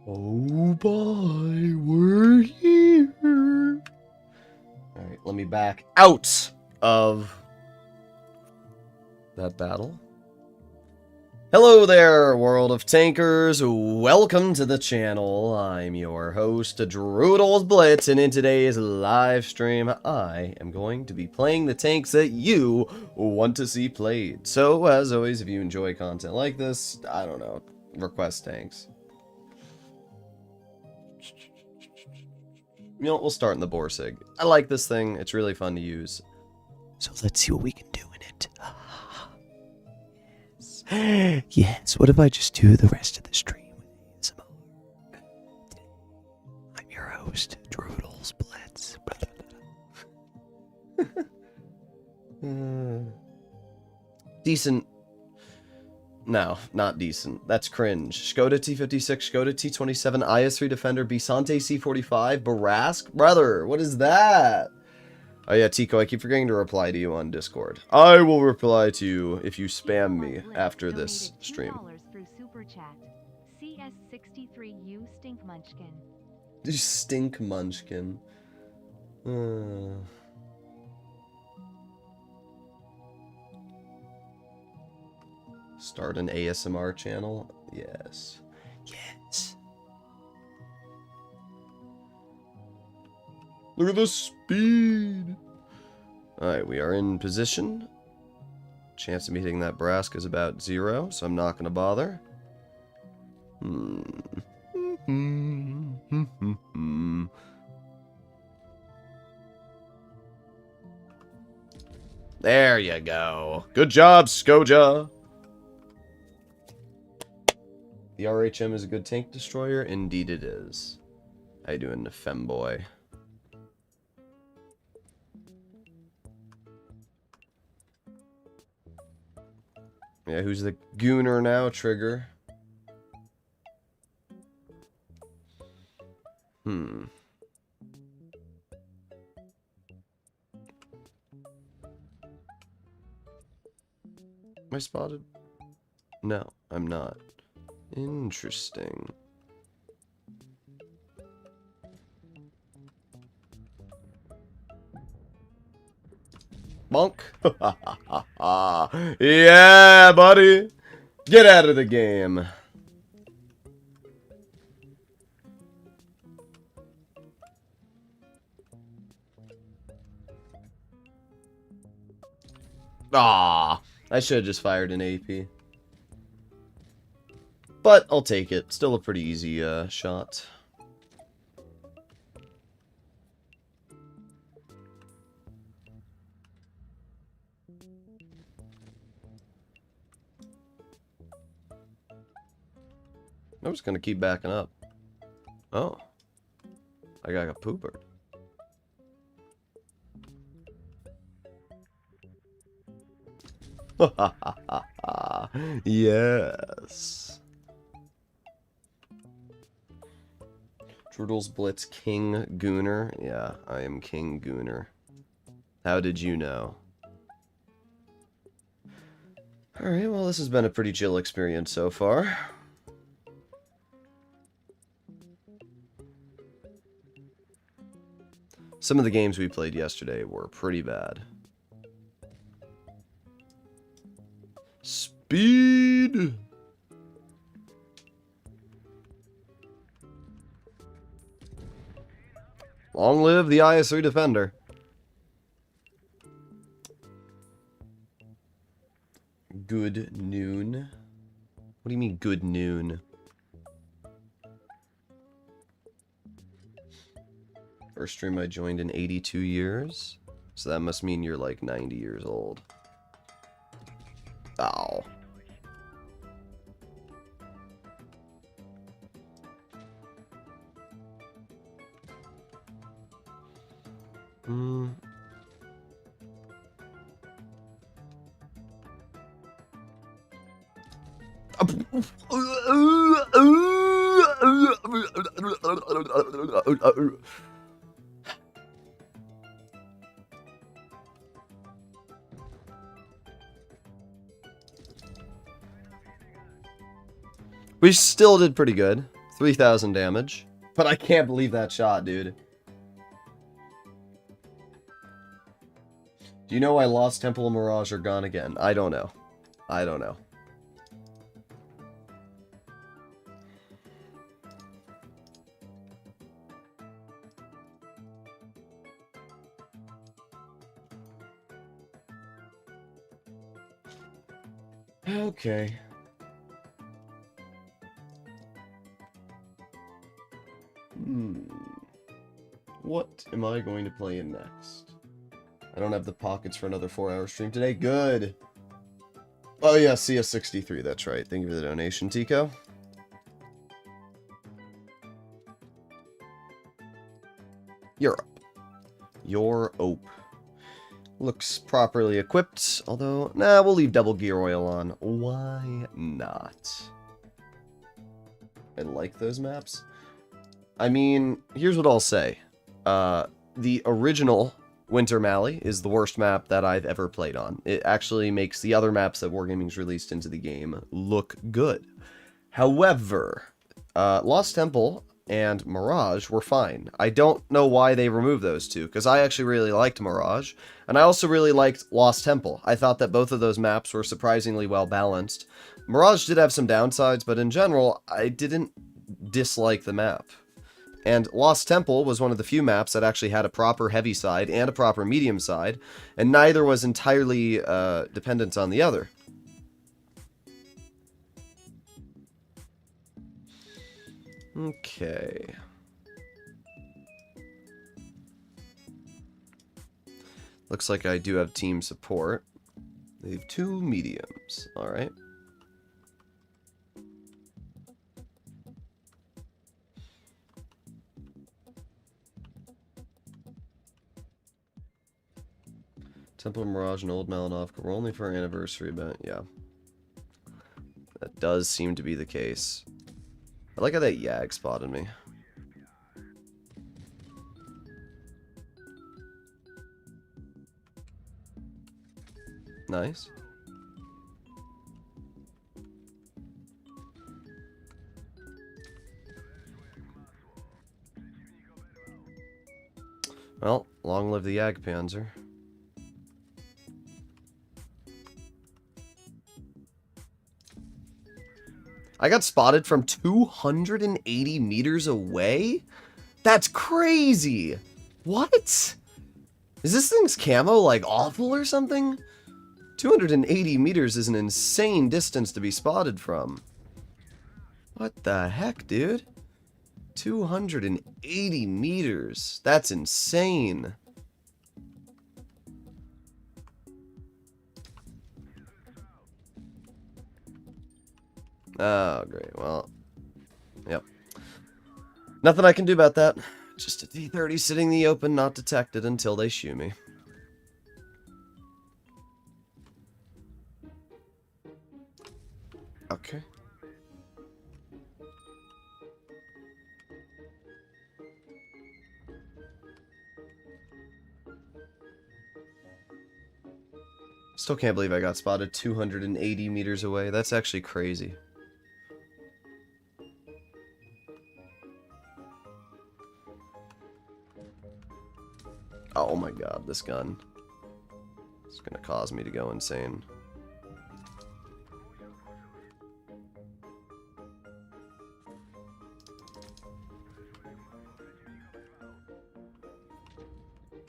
Oh boy, we're here. Alright, let me back out of that battle. Hello there, world of tankers. Welcome to the channel. I'm your host, Droodles Blitz, and in today's live stream, I am going to be playing the tanks that you want to see played. So, as always, if you enjoy content like this, I don't know, request tanks. You know, we'll start in the Borig. I like this thing. It's really fun to use. So let's see what we can do in it. Yes. Yes, what if I just do the rest of the stream with ASMR? I'm your host, Droodles Blitz. Decent. No, not decent. That's cringe. Skoda T56, Skoda T27, IS3 Defender, Bisante C45, Barask? Brother, what is that? Oh yeah, Tico, I keep forgetting to reply to you on Discord. I will reply to you if you spam me after this stream. CS63U Stink Munchkin. You stink munchkin. Start an ASMR channel? Yes. Yes. Look at the speed! Alright, we are in position. Chance of me hitting that Barask is about 0, so I'm not going to bother. There you go. Good job, Skoja! The RHM is a good tank destroyer? Indeed it is. How you doing, femboy? Yeah, who's the gooner now, Trigger? Am I spotted? No, I'm not. Interesting. Bonk. Yeah, buddy. Get out of the game. Ah, I should have just fired an AP. But I'll take it. Still a pretty easy shot. I'm just gonna keep backing up. Oh. I got a pooper. Yes. Droodles Blitz King Gooner. Yeah, I am King Gooner. How did you know? Alright, well this has been a pretty chill experience so far. Some of the games we played yesterday were pretty bad. Speed! Long live the IS3 Defender. Good noon. What do you mean, good noon? First stream I joined in 82 years. So that must mean you're like 90 years old. Ow. We still did pretty good. 3,000 damage. But I can't believe that shot, dude. Do you know why Lost Temple and Mirage are gone again? I don't know. I don't know. Okay. What am I going to play in next? I don't have the pockets for another 4-hour stream today. Good. Oh yeah, CS63, that's right. Thank you for the donation, Tico. Europe. Europe. Looks properly equipped, although, nah, we'll leave double gear oil on. Why not? I like those maps. I mean, here's what I'll say. The original Winter Mally is the worst map that I've ever played on. It actually makes the other maps that Wargaming's released into the game look good. However, Lost Temple and Mirage were fine. I don't know why they removed those two, because I actually really liked Mirage, and I also really liked Lost Temple. I thought that both of those maps were surprisingly well balanced. Mirage did have some downsides, but in general, I didn't dislike the map. And Lost Temple was one of the few maps that actually had a proper heavy side and a proper medium side, and neither was entirely dependent on the other. Okay. Looks like I do have team support. They have 2 mediums. Alright. Temple Mirage and Old Malinovka were only for our anniversary event. Yeah. That does seem to be the case. I like how that Yag spotted me. Nice. Well, long live the Yag Panzer. I got spotted from 280 meters away? That's crazy! What? Is this thing's camo, like, awful or something? 280 meters is an insane distance to be spotted from. What the heck, dude? 280 meters. That's insane. Oh, great. Well, yep. Nothing I can do about that. Just a D30 sitting in the open, not detected until they shoot me. Okay. Still can't believe I got spotted 280 meters away. That's actually crazy. Oh my god, this gun. It's gonna cause me to go insane.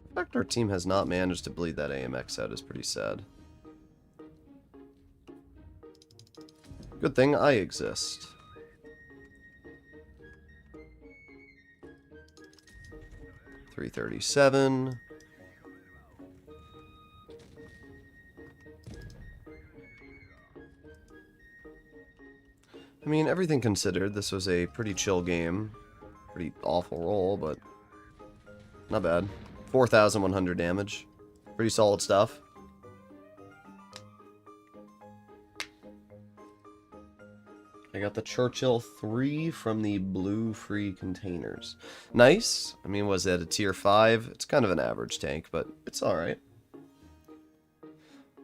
The fact our team has not managed to bleed that AMX out is pretty sad. Good thing I exist. .337. I mean, everything considered, this was a pretty chill game. Pretty awful roll, but not bad. 4,100 damage. Pretty solid stuff. I got the Churchill 3 from the blue free containers. Nice. I mean, was that a tier 5? It's kind of an average tank, but it's alright.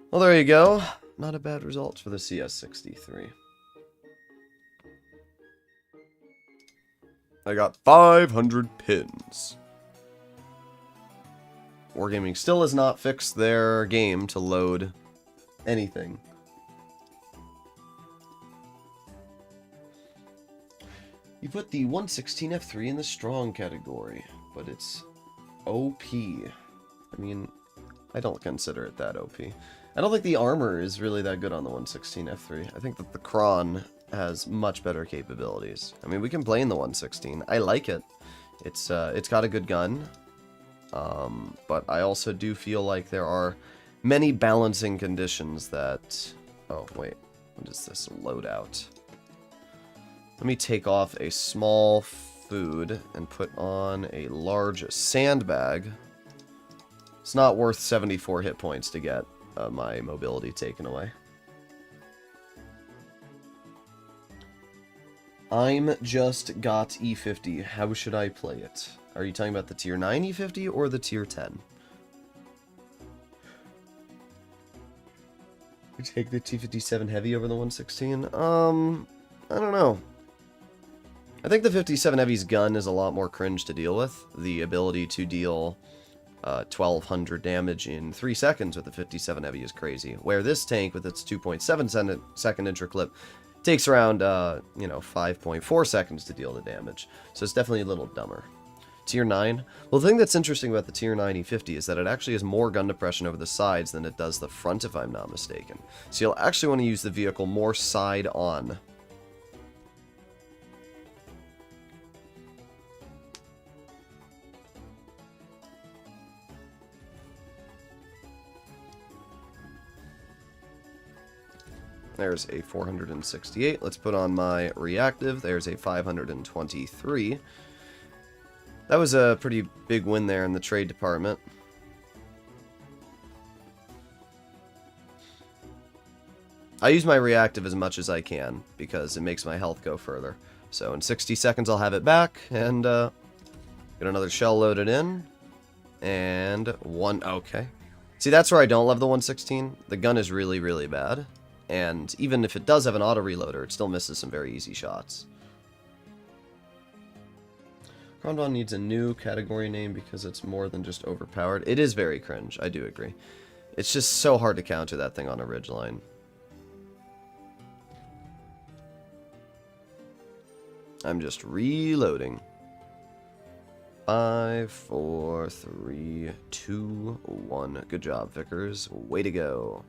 Well, there you go. Not a bad result for the CS63. I got 500 pins. Wargaming still has not fixed their game to load anything. You put the 116 F3 in the strong category, but it's OP. I mean, I don't consider it that OP. I don't think the armor is really that good on the 116 F3. I think that the Cron has much better capabilities. I mean, we can play in the 116. I like it. It's got a good gun. But I also do feel like there are many balancing conditions that... Oh, wait. What is this loadout? Let me take off a small food and put on a large sandbag. It's not worth 74 hit points to get my mobility taken away. I'm just got E50. How should I play it? Are you talking about the tier 9 E50 or the tier 10? You take the T57 heavy over the 116? I don't know. I think the 57 heavy's gun is a lot more cringe to deal with. The ability to deal 1200 damage in 3 seconds with the 57 heavy is crazy. Where this tank with its 2.7 second intra-clip takes around, 5.4 seconds to deal the damage. So it's definitely a little dumber. Tier 9? Well, the thing that's interesting about the Tier 9 E50 is that it actually has more gun depression over the sides than it does the front, if I'm not mistaken. So you'll actually want to use the vehicle more side-on. There's a 468. Let's put on my reactive. There's a 523. That was a pretty big win there in the trade department. I use my reactive as much as I can because it makes my health go further. So in 60 seconds I'll have it back and get another shell loaded in. And one, okay. See, that's where I don't love the 116. The gun is really, really bad. And even if it does have an auto reloader, it still misses some very easy shots. Cron needs a new category name because it's more than just overpowered. It is very cringe, I do agree. It's just so hard to counter that thing on a ridgeline. I'm just reloading. 5, 4, 3, 2, 1. Good job, Vickers. Way to go.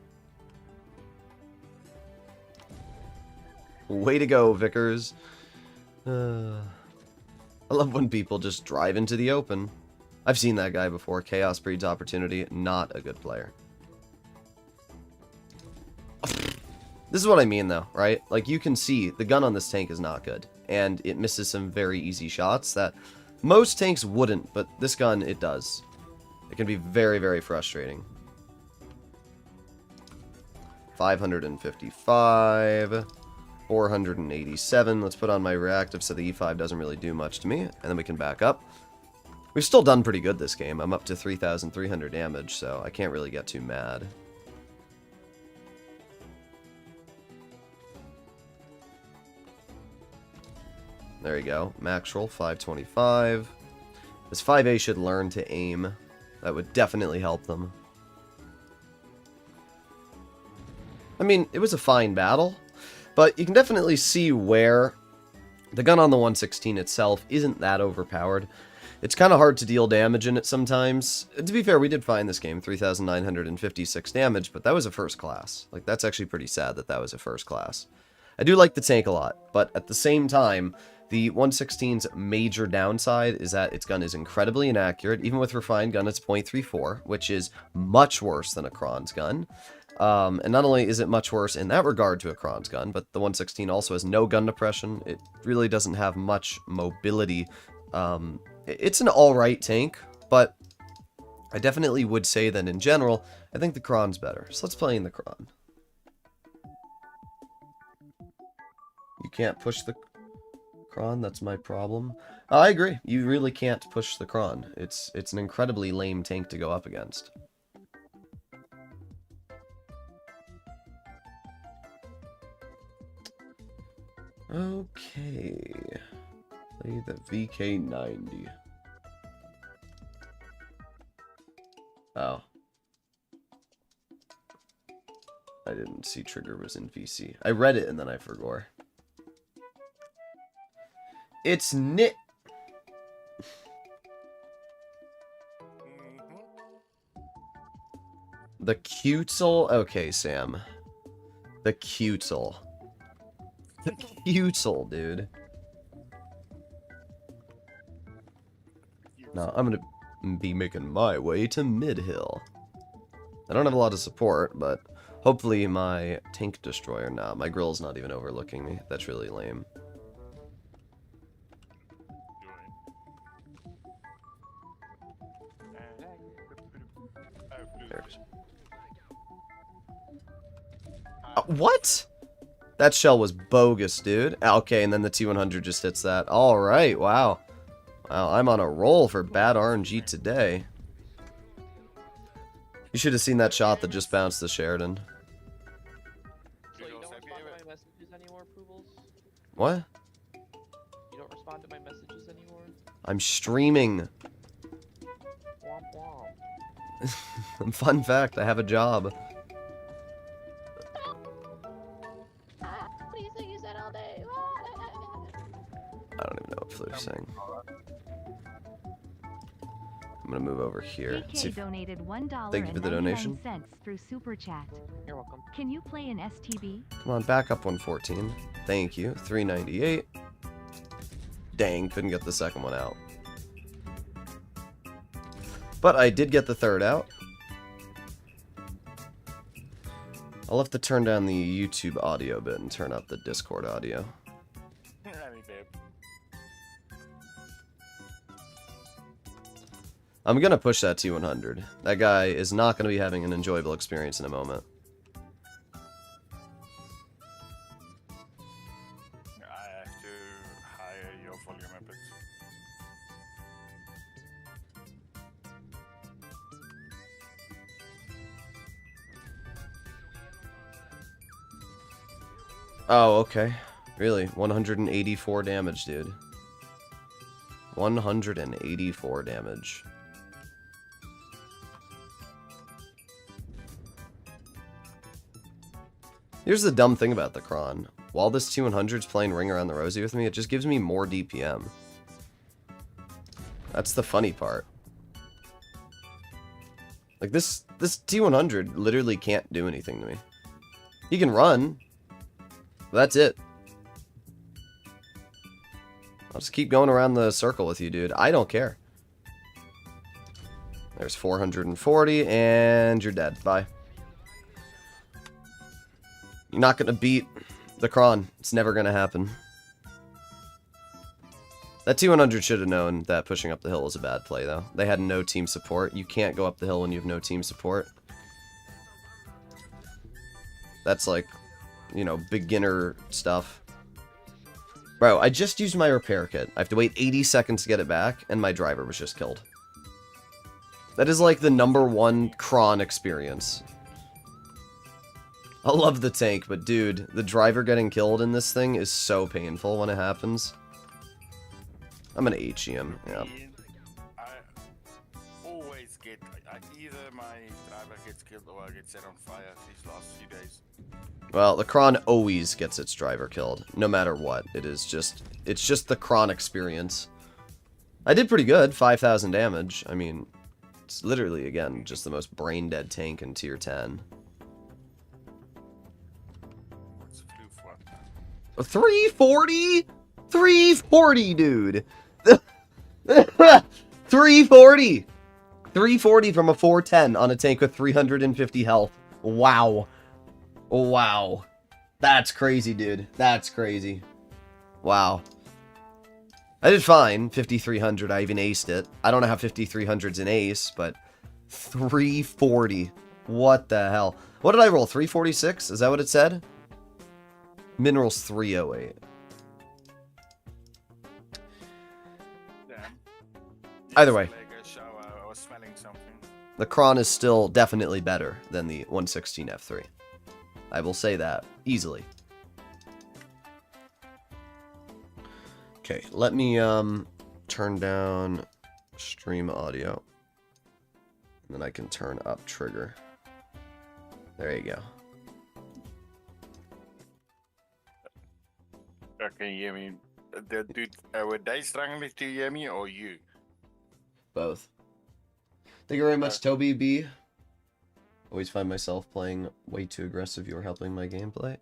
Way to go, Vickers. I love when people just drive into the open. I've seen that guy before. Chaos breeds opportunity. Not a good player. This is what I mean, though, right? Like, you can see the gun on this tank is not good. And it misses some very easy shots that most tanks wouldn't, but this gun, it does. It can be very, very frustrating. 555... 487. Let's put on my reactive so the E5 doesn't really do much to me. And then we can back up. We've still done pretty good this game. I'm up to 3,300 damage, so I can't really get too mad. There you go. Max roll, 525. This 5A should learn to aim. That would definitely help them. I mean, it was a fine battle. But you can definitely see where the gun on the 116 itself isn't that overpowered. It's kind of hard to deal damage in it sometimes. To be fair, we did find this game 3,956 damage, but that was a first class. Like, that's actually pretty sad that that was a first class. I do like the tank a lot, but at the same time, the 116's major downside is that its gun is incredibly inaccurate. Even with refined gun, it's .34, which is much worse than a Cron's gun. And not only is it much worse in that regard to a Cron's gun, but the 116 also has no gun depression. It really doesn't have much mobility. It's an alright tank, but I definitely would say that in general, I think the Cron's better. So let's play in the Cron. You can't push the Cron, that's my problem. I agree, you really can't push the Cron. It's an incredibly lame tank to go up against. Okay. Play the VK90. Oh. I didn't see Trigger was in VC. I read it and then I forgot. It's Nit. The Cutesel? Okay, Sam. The Cutesel. The Cutesel, dude. Now, I'm gonna be making my way to Mid-Hill. I don't have a lot of support, but hopefully my tank destroyer... Nah, my grill's not even overlooking me. That's really lame. What? That shell was bogus, dude. Okay, and then the T100 just hits that. Alright, wow. Wow, I'm on a roll for bad RNG today. You should have seen that shot that just bounced the Sheridan. So you don't respond to my messages anymore, Provals? What? You don't respond to my messages anymore? I'm streaming. Womp womp. Fun fact, I have a job. What do you say you said all day? I don't even know what Flute's saying. I'm gonna move over here. See PK if... donated $1 Thank you for the donation. through Super Chat. You're welcome. Can you play an STB? Come on, back up 114. Thank you. 398. Dang, couldn't get the second one out. But I did get the third out. I'll have to turn down the YouTube audio bit and turn up the Discord audio. I'm gonna push that T100. That guy is not gonna be having an enjoyable experience in a moment. I have to hire your volume a bit. Oh, okay. Really? 184 damage, dude. 184 damage. Here's the dumb thing about the Cron. While this T100's playing Ring Around the Rosie with me, it just gives me more DPM. That's the funny part. Like, this T100 literally can't do anything to me. He can run. That's it. I'll just keep going around the circle with you, dude. I don't care. There's 440, and you're dead. Bye. You're not going to beat the Cron. It's never going to happen. That T100 should have known that pushing up the hill was a bad play, though. They had no team support. You can't go up the hill when you have no team support. That's like, you know, beginner stuff. Bro, I just used my repair kit. I have to wait 80 seconds to get it back, and my driver was just killed. That is like the #1 Cron experience. I love the tank, but dude, the driver getting killed in this thing is so painful when it happens. I'm gonna HE him, yeah. I always get, either my driver gets killed or I get set on fire these last few days. Well, the Cron always gets its driver killed, no matter what. It's just the Cron experience. I did pretty good, 5,000 damage. I mean, it's literally, again, just the most brain-dead tank in tier 10. 340? 340, dude. 340. 340 from a 410 on a tank with 350 health. Wow. Wow. That's crazy, dude. That's crazy. Wow. I did fine. 5300. I even aced it. I don't know how 5300's an ace, but 340. What the hell? What did I roll? 346? Is that what it said? Minerals 308. Either way, I was smelling something. the Cron is still definitely better than the 116 F3. I will say that easily. Okay, let me turn down stream audio. And then I can turn up trigger. There you go. Can you hear me? Dude, were they struggling to hear me or you? Both. Thank you very much, Toby B. Always find myself playing way too aggressive. You're helping my gameplay.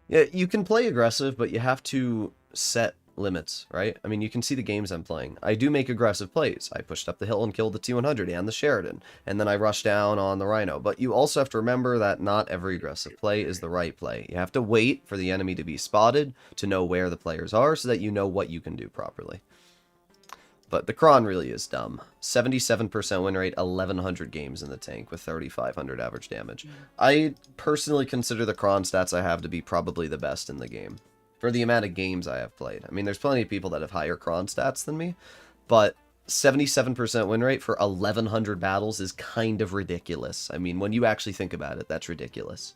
Yeah, you can play aggressive, but you have to set limits, right? I mean, you can see the games I'm playing. I do make aggressive plays. I pushed up the hill and killed the T-100 and the Sheridan, and then I rushed down on the Rhino. But you also have to remember that not every aggressive play is the right play. You have to wait for the enemy to be spotted to know where the players are so that you know what you can do properly. But the Cron really is dumb. 77% win rate, 1,100 games in the tank with 3,500 average damage. I personally consider the Cron stats I have to be probably the best in the game. For the amount of games I have played. I mean, there's plenty of people that have higher Cron stats than me, but 77% win rate for 1,100 battles is kind of ridiculous. I mean, when you actually think about it, that's ridiculous.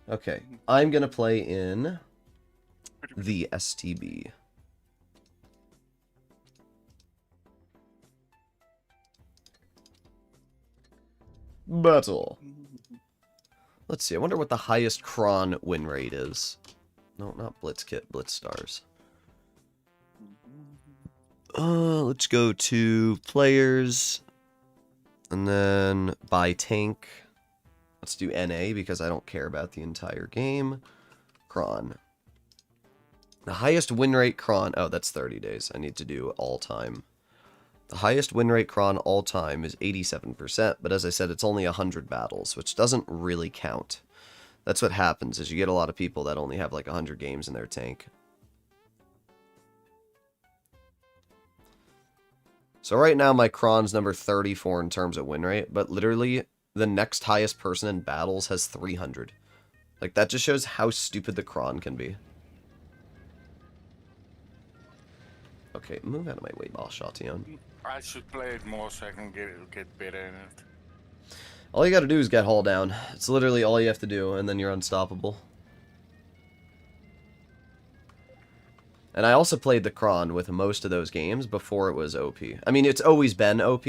Okay, I'm going to play in the STB. Battle. Let's see, I wonder what the highest Cron win rate is. No, not Blitz Kit, Blitz Stars. Let's go to players. And then by tank. Let's do NA because I don't care about the entire game. Cron. The highest win rate Cron. Oh, that's 30 days. I need to do all time. The highest win rate Cron all time is 87%, but as I said, it's only 100 battles, which doesn't really count. That's what happens, is you get a lot of people that only have like 100 games in their tank. So right now my Cron's number 34 in terms of win rate, but literally the next highest person in battles has 300. Like, that just shows how stupid the Cron can be. Okay, move out of my way, Balshation. I should play it more so I can get better in it. All you gotta do is get hull down. It's literally all you have to do, and then you're unstoppable. And I also played the Cron with most of those games before it was OP. I mean, it's always been OP,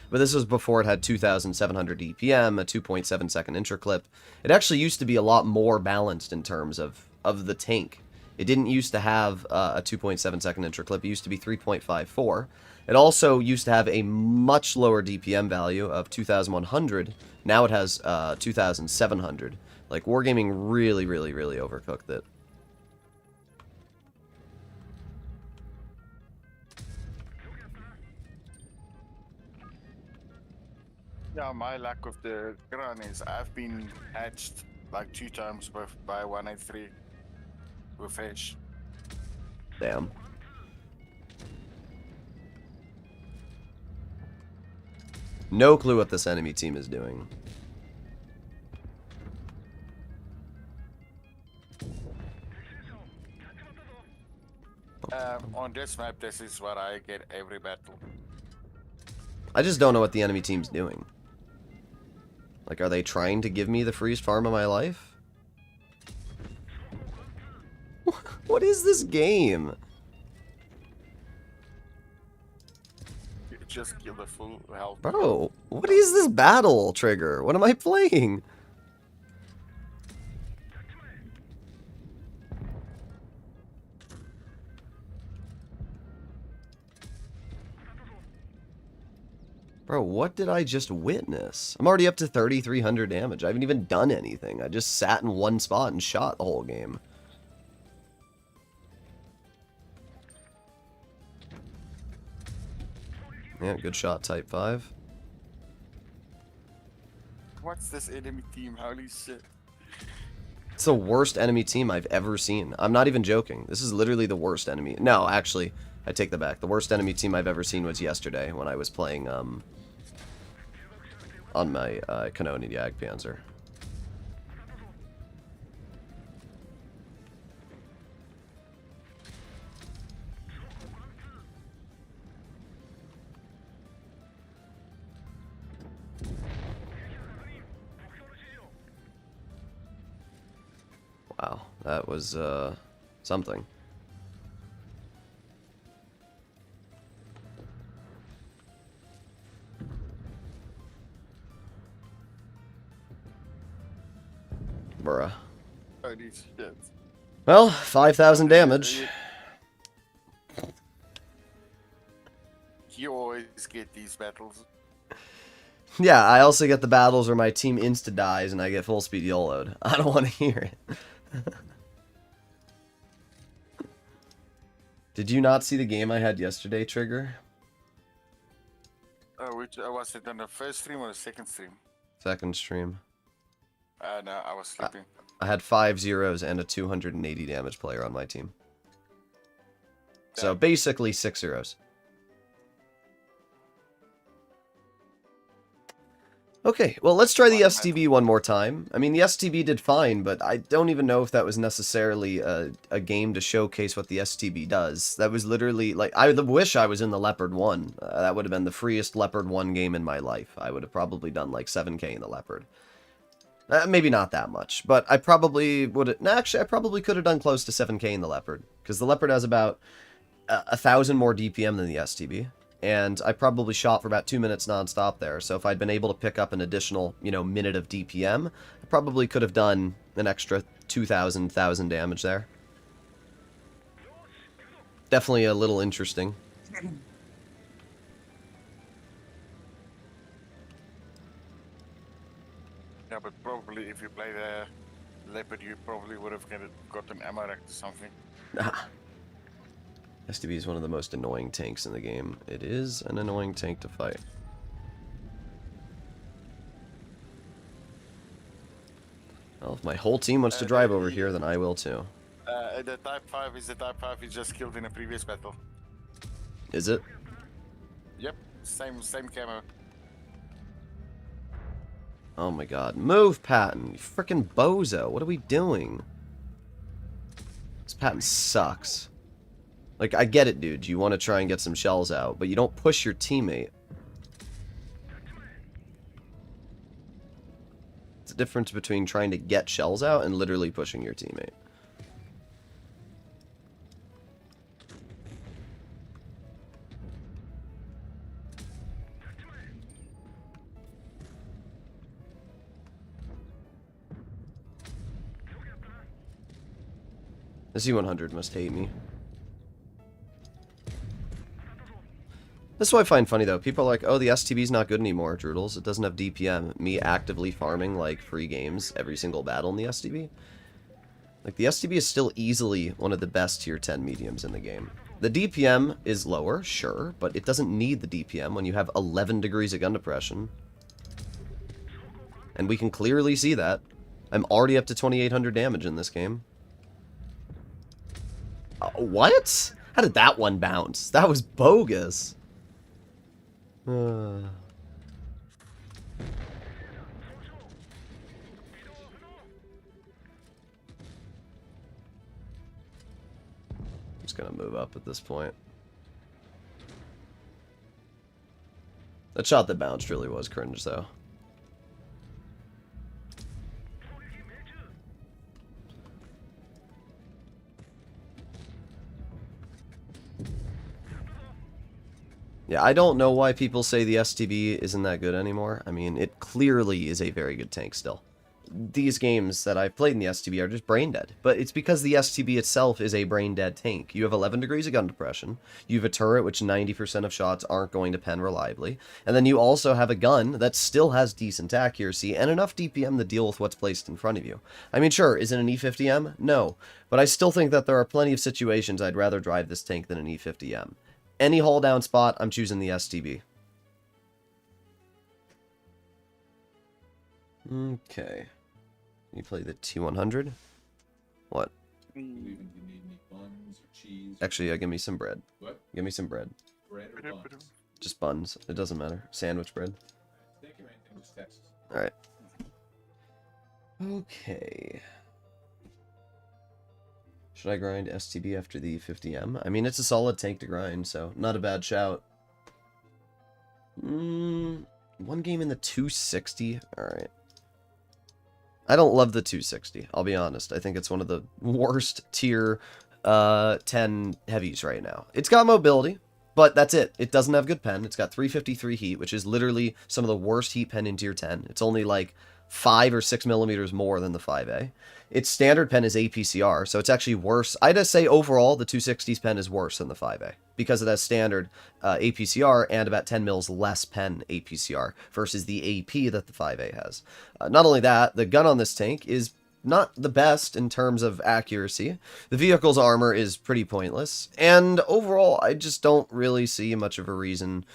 but this was before it had 2,700 DPM, a 2.7 second intraclip. It actually used to be a lot more balanced in terms of the tank. It didn't used to have a 2.7 second intraclip. It used to be 3.54. It also used to have a much lower DPM value of 2,100. Now it has 2,700. Like, Wargaming really, really, really overcooked it. Yeah, my lack of the Cron is I've been hatched like 2 times by 183 with fish. Damn. No clue what this enemy team is doing. On this map, this is what I get every battle. I just don't know what the enemy team's doing. Like, are they trying to give me the freest farm of my life? What is this game? Just kill the full health. Bro, what is this battle trigger? What am I playing? Bro, what did I just witness? I'm already up to 3,300 damage. I haven't even done anything. I just sat in one spot and shot the whole game. Yeah, good shot, type 5. What's this enemy team? Holy shit. It's the worst enemy team I've ever seen. I'm not even joking. This is literally the worst enemy. No, actually, I take that back. The worst enemy team I've ever seen was yesterday when I was playing on my Canonian Jagdpanzer. Wow, that was Something. Bruh. Holy shit. Well, 5,000 damage. You always get these battles. Yeah, I also get the battles where my team insta-dies and I get full speed YOLO'd. I don't want to hear it. Did you not see the game I had yesterday, Trigger? Which was it on the first stream or the second stream? Second stream. No, I was sleeping. I had 5 zeros and a 280 damage player on my team. So Damn. basically 6 zeros. Okay, well, let's try the STB one more time. I mean, the STB did fine, but I don't even know if that was necessarily a game to showcase what the STB does. That was literally, like, I wish I was in the Leopard 1. That would have been the freest Leopard 1 game in my life. I would have probably done, like, 7k in the Leopard. Maybe not that much, but I probably would have... Actually, I probably could have done close to 7k in the Leopard, because the Leopard has about 1,000 more DPM than the STB. And I probably shot for about 2 minutes non-stop there, so if I'd been able to pick up an additional, you know, minute of DPM, I probably could have done an extra 2,000 damage there. Definitely a little interesting. Yeah, but probably if you play the Leopard, you probably would have got an ammo rack or something. STB is one of the most annoying tanks in the game. It is an annoying tank to fight. Well, if my whole team wants to drive over here, then I will too. The Type 5 is the Type 5 you just killed in a previous battle. Is it? Yep, same camo. Oh my god. Move, Patton! You frickin' bozo! What are we doing? This Patton sucks. Like, I get it, dude. You want to try and get some shells out, but you don't push your teammate. It's the difference between trying to get shells out and literally pushing your teammate. The C-100 must hate me. This is what I find funny, though. People are like, oh, the STB's not good anymore, Droodles. It doesn't have DPM. Me actively farming, like, free games every single battle in the STB. Like, the STB is still easily one of the best tier 10 mediums in the game. The DPM is lower, sure, but it doesn't need the DPM when you have 11 degrees of gun depression. And we can clearly see that. I'm already up to 2,800 damage in this game. What? How did that one bounce? That was bogus. I'm just gonna move up at this point. That shot that bounced really was cringe, though. Yeah, I don't know why people say the STB isn't that good anymore. I mean, it clearly is a very good tank still. These games that I've played in the STB are just brain dead. But it's because the STB itself is a brain dead tank. You have 11 degrees of gun depression. You have a turret which 90% of shots aren't going to pen reliably. And then you also have a gun that still has decent accuracy and enough DPM to deal with what's placed in front of you. I mean, sure, is it an E50M? No. But I still think that there are plenty of situations I'd rather drive this tank than an E50M. Any hull down spot, I'm choosing the STB. Okay. You play the T100? What? Actually, give me some bread. What? Give me some bread. Bread or buns? Just buns. It doesn't matter. Sandwich bread. Think of anything, just text. Alright. Okay. Should I grind STB after the 50M? I mean, it's a solid tank to grind, so not a bad shout. One game in the 260? Alright. I don't love the 260, I'll be honest. I think it's one of the worst tier 10 heavies right now. It's got mobility, but that's it. It doesn't have good pen. It's got 353 heat, which is literally some of the worst heat pen in tier 10. It's only like 5 or 6 millimeters more than the 5A. Its standard pen is APCR, so it's actually worse. I'd just say overall the 260's pen is worse than the 5A because it has standard APCR and about 10 mils less pen APCR versus the AP that the 5A has. Not only that, the gun on this tank is not the best in terms of accuracy. The vehicle's armor is pretty pointless, and overall I just don't really see much of a reason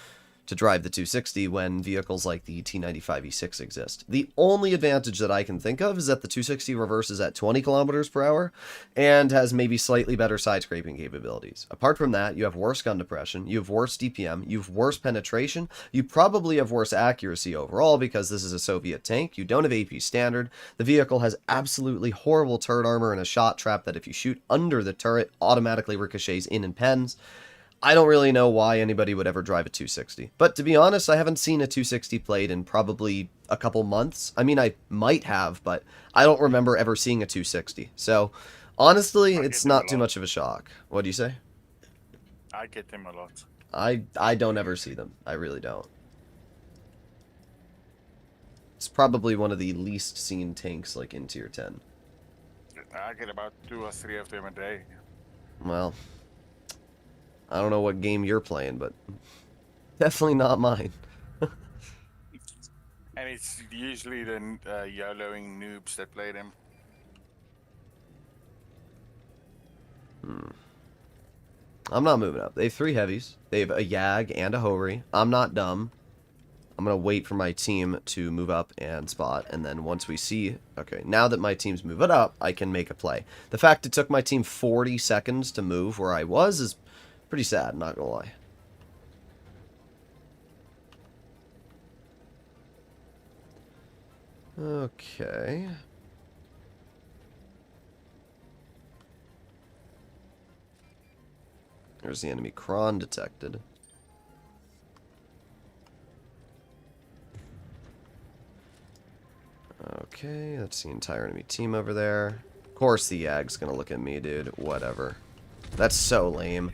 to drive the 260 when vehicles like the T95E6 exist. The only advantage that I can think of is that the 260 reverses at 20 kilometers per hour and has maybe slightly better side scraping capabilities. Apart from that, you have worse gun depression, you have worse DPM, you have worse penetration, you probably have worse accuracy overall because this is a Soviet tank, you don't have AP standard, the vehicle has absolutely horrible turret armor and a shot trap that if you shoot under the turret automatically ricochets in and pens. I don't really know why anybody would ever drive a 260. But to be honest, I haven't seen a 260 played in probably a couple months. I mean, I might have, but I don't remember ever seeing a 260. So, honestly, it's not too much of a shock. What do you say? I get them a lot. I don't ever see them. I really don't. It's probably one of the least seen tanks, like, in tier 10. I get about 2 or 3 of them a day. Well, I don't know what game you're playing, but definitely not mine. And it's usually the YOLOing noobs that play them. I'm not moving up. They have 3 heavies. They have a Yag and a Hori. I'm not dumb. I'm going to wait for my team to move up and spot, and then once we see... Okay, now that my team's moved up, I can make a play. The fact it took my team 40 seconds to move where I was is pretty sad, not gonna lie. Okay. There's the enemy Cron detected. Okay, that's the entire enemy team over there. Of course the Yag's gonna look at me, dude. Whatever. That's so lame.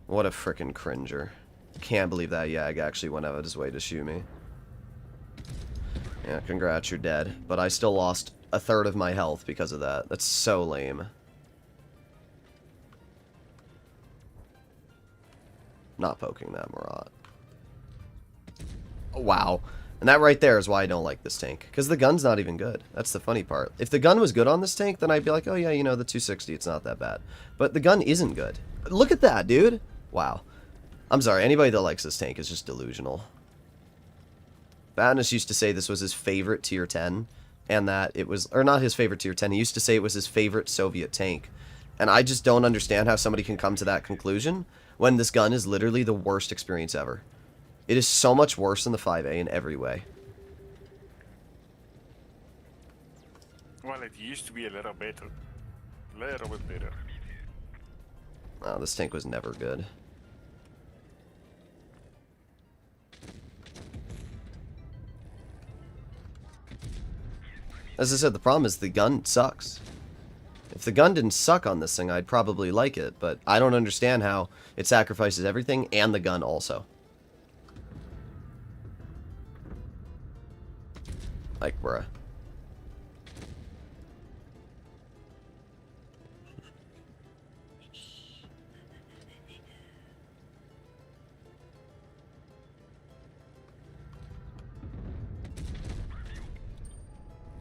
What a frickin' cringer. Can't believe that Yag actually went out of his way to shoot me. Yeah, congrats, you're dead. But I still lost a third of my health because of that. That's so lame. Not poking that Marat. Oh, wow. And that right there is why I don't like this tank. Because the gun's not even good. That's the funny part. If the gun was good on this tank, then I'd be like, oh yeah, you know, the 260, it's not that bad. But the gun isn't good. Look at that, dude. Wow. I'm sorry, anybody that likes this tank is just delusional. Batnus used to say this was his favorite tier 10. And that it was, or not his favorite tier 10, he used to say it was his favorite Soviet tank. And I just don't understand how somebody can come to that conclusion when this gun is literally the worst experience ever. It is so much worse than the 5A in every way. Well, it used to be a little better. Little bit better. Oh, this tank was never good. As I said, the problem is the gun sucks. If the gun didn't suck on this thing, I'd probably like it, but I don't understand how it sacrifices everything and the gun also. Like, bruh.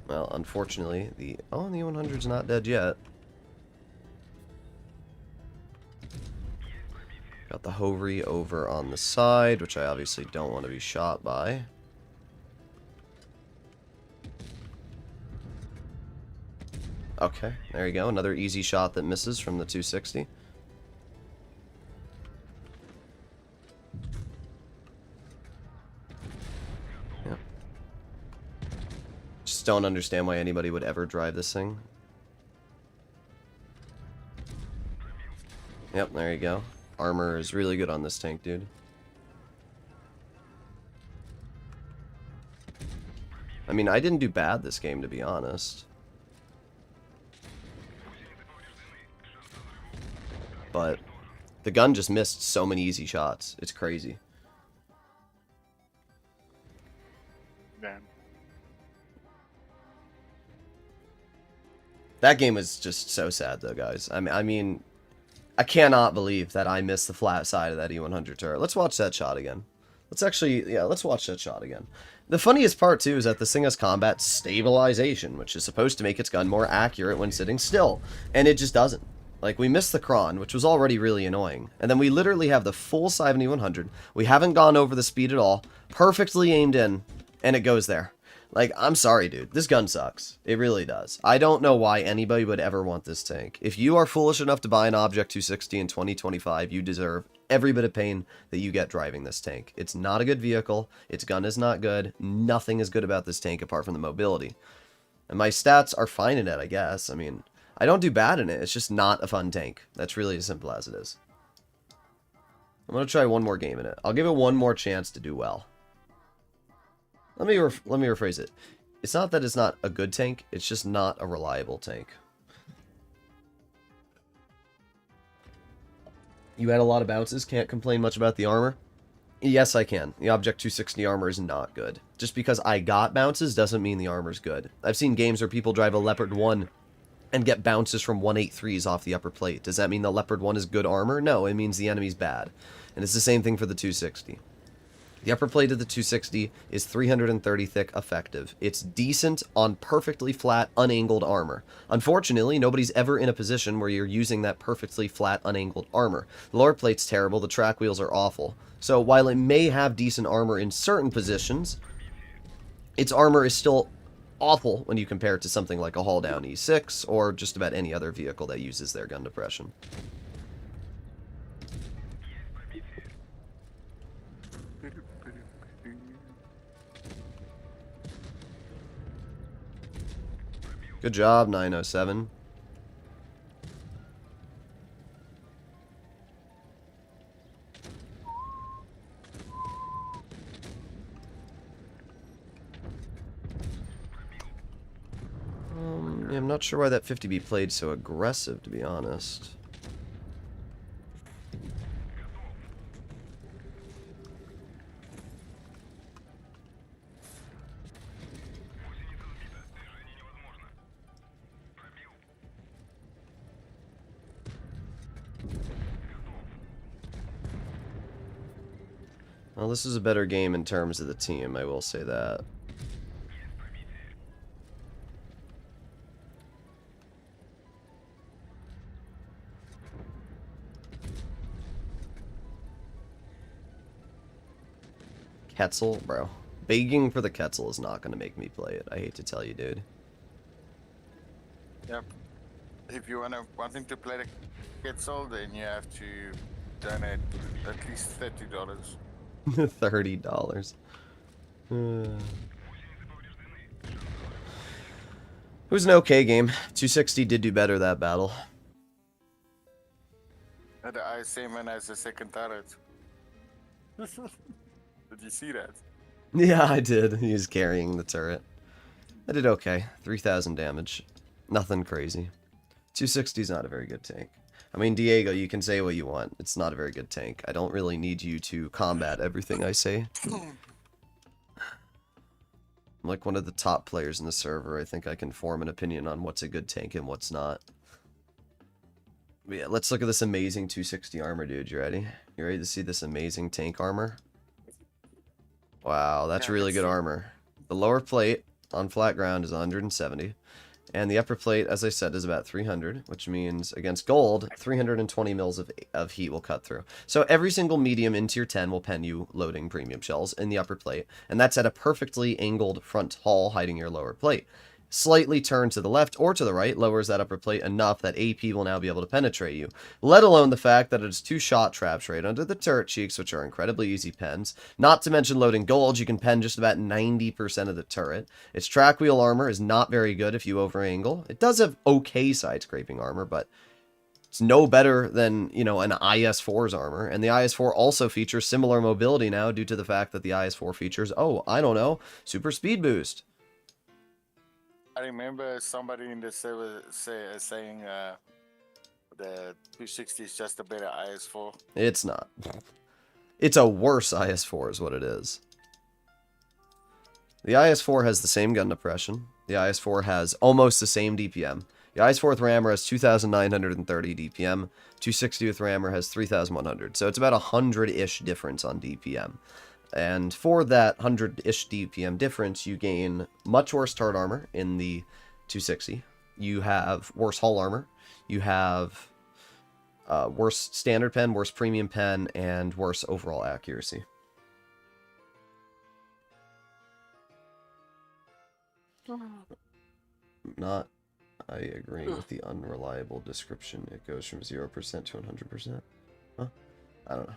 Well, unfortunately, the 100's not dead yet. Got the Hovri over on the side, which I obviously don't want to be shot by. Okay, there you go. Another easy shot that misses from the 260. Yeah. Just don't understand why anybody would ever drive this thing. Yep, there you go. Armor is really good on this tank, dude. I mean, I didn't do bad this game, to be honest. but the gun just missed so many easy shots. It's crazy. Damn. That game was just so sad, though, guys. I mean, I cannot believe that I missed the flat side of that E100 turret. Let's watch that shot again. Let's watch that shot again. The funniest part, too, is that this thing has combat stabilization, which is supposed to make its gun more accurate when sitting still, and it just doesn't. Like, we missed the Cron, which was already really annoying, and then we literally have the full 7100. We haven't gone over the speed at all, perfectly aimed in, and it goes there. Like, I'm sorry, dude. This gun sucks. It really does. I don't know why anybody would ever want this tank. If you are foolish enough to buy an Object 260 in 2025, you deserve every bit of pain that you get driving this tank. It's not a good vehicle. Its gun is not good. Nothing is good about this tank apart from the mobility. And my stats are fine in it, I guess. I mean, I don't do bad in it. It's just not a fun tank. That's really as simple as it is. I'm going to try one more game in it. I'll give it one more chance to do well. Let me rephrase it. It's not that it's not a good tank, it's just not a reliable tank. You had a lot of bounces, can't complain much about the armor? Yes, I can. The Object 260 armor is not good. Just because I got bounces doesn't mean the armor's good. I've seen games where people drive a Leopard 1 and get bounces from 183s off the upper plate. Does that mean the Leopard 1 is good armor? No, it means the enemy's bad. And it's the same thing for the 260. The upper plate of the 260 is 330 thick effective. It's decent on perfectly flat, unangled armor. Unfortunately, nobody's ever in a position where you're using that perfectly flat, unangled armor. The lower plate's terrible, the track wheels are awful. So while it may have decent armor in certain positions, its armor is still awful when you compare it to something like a hull down E6 or just about any other vehicle that uses their gun depression. Good job, 907. Yeah, I'm not sure why that 50B played so aggressive, to be honest. Well, this is a better game in terms of the team, I will say that. Quetzal, bro. Begging for the Quetzal is not going to make me play it. I hate to tell you, dude. Yep. If you wanting to play the Quetzal, then you have to donate at least $30. $30. It was an okay game. 260 did do better that battle. And the ISM has a second turret. Did you see that? Yeah, I did. He was carrying the turret. I did okay. 3,000 damage. Nothing crazy. 260 is not a very good tank. I mean, Diego, you can say what you want. It's not a very good tank. I don't really need you to combat everything I say. I'm like one of the top players in the server. I think I can form an opinion on what's a good tank and what's not. But yeah, let's look at this amazing 260 armor, dude. You ready? You ready to see this amazing tank armor? Wow, that's really good armor. The lower plate on flat ground is 170. And the upper plate, as I said, is about 300, which means against gold, 320 mils of heat will cut through. So every single medium in tier 10 will pen you loading premium shells in the upper plate, and that's at a perfectly angled front hull hiding your lower plate. Slightly turned to the left or to the right lowers that upper plate enough that AP will now be able to penetrate you, let alone the fact that it's 2 shot traps right under the turret cheeks, which are incredibly easy pens. Not to mention loading gold, you can pen just about 90% of the turret. Its track wheel armor is not very good if you over-angle. It does have okay side-scraping armor, but it's no better than, you know, an IS-4's armor. And the IS-4 also features similar mobility now due to the fact that the IS-4 features, oh, I don't know, super speed boost. I remember somebody in the server saying the 260 is just a better IS4. It's not. It's a worse IS4 is what it is. The IS4 has the same gun depression. The IS4 has almost the same DPM. The IS4 with rammer has 2,930 DPM. 260 with rammer has 3,100. So it's about 100-ish difference on DPM. And for that 100-ish DPM difference, you gain much worse turret armor in the 260. You have worse hull armor. You have worse standard pen, worse premium pen, and worse overall accuracy. Not, I agree with the unreliable description. It goes from 0% to 100%. Huh? I don't know.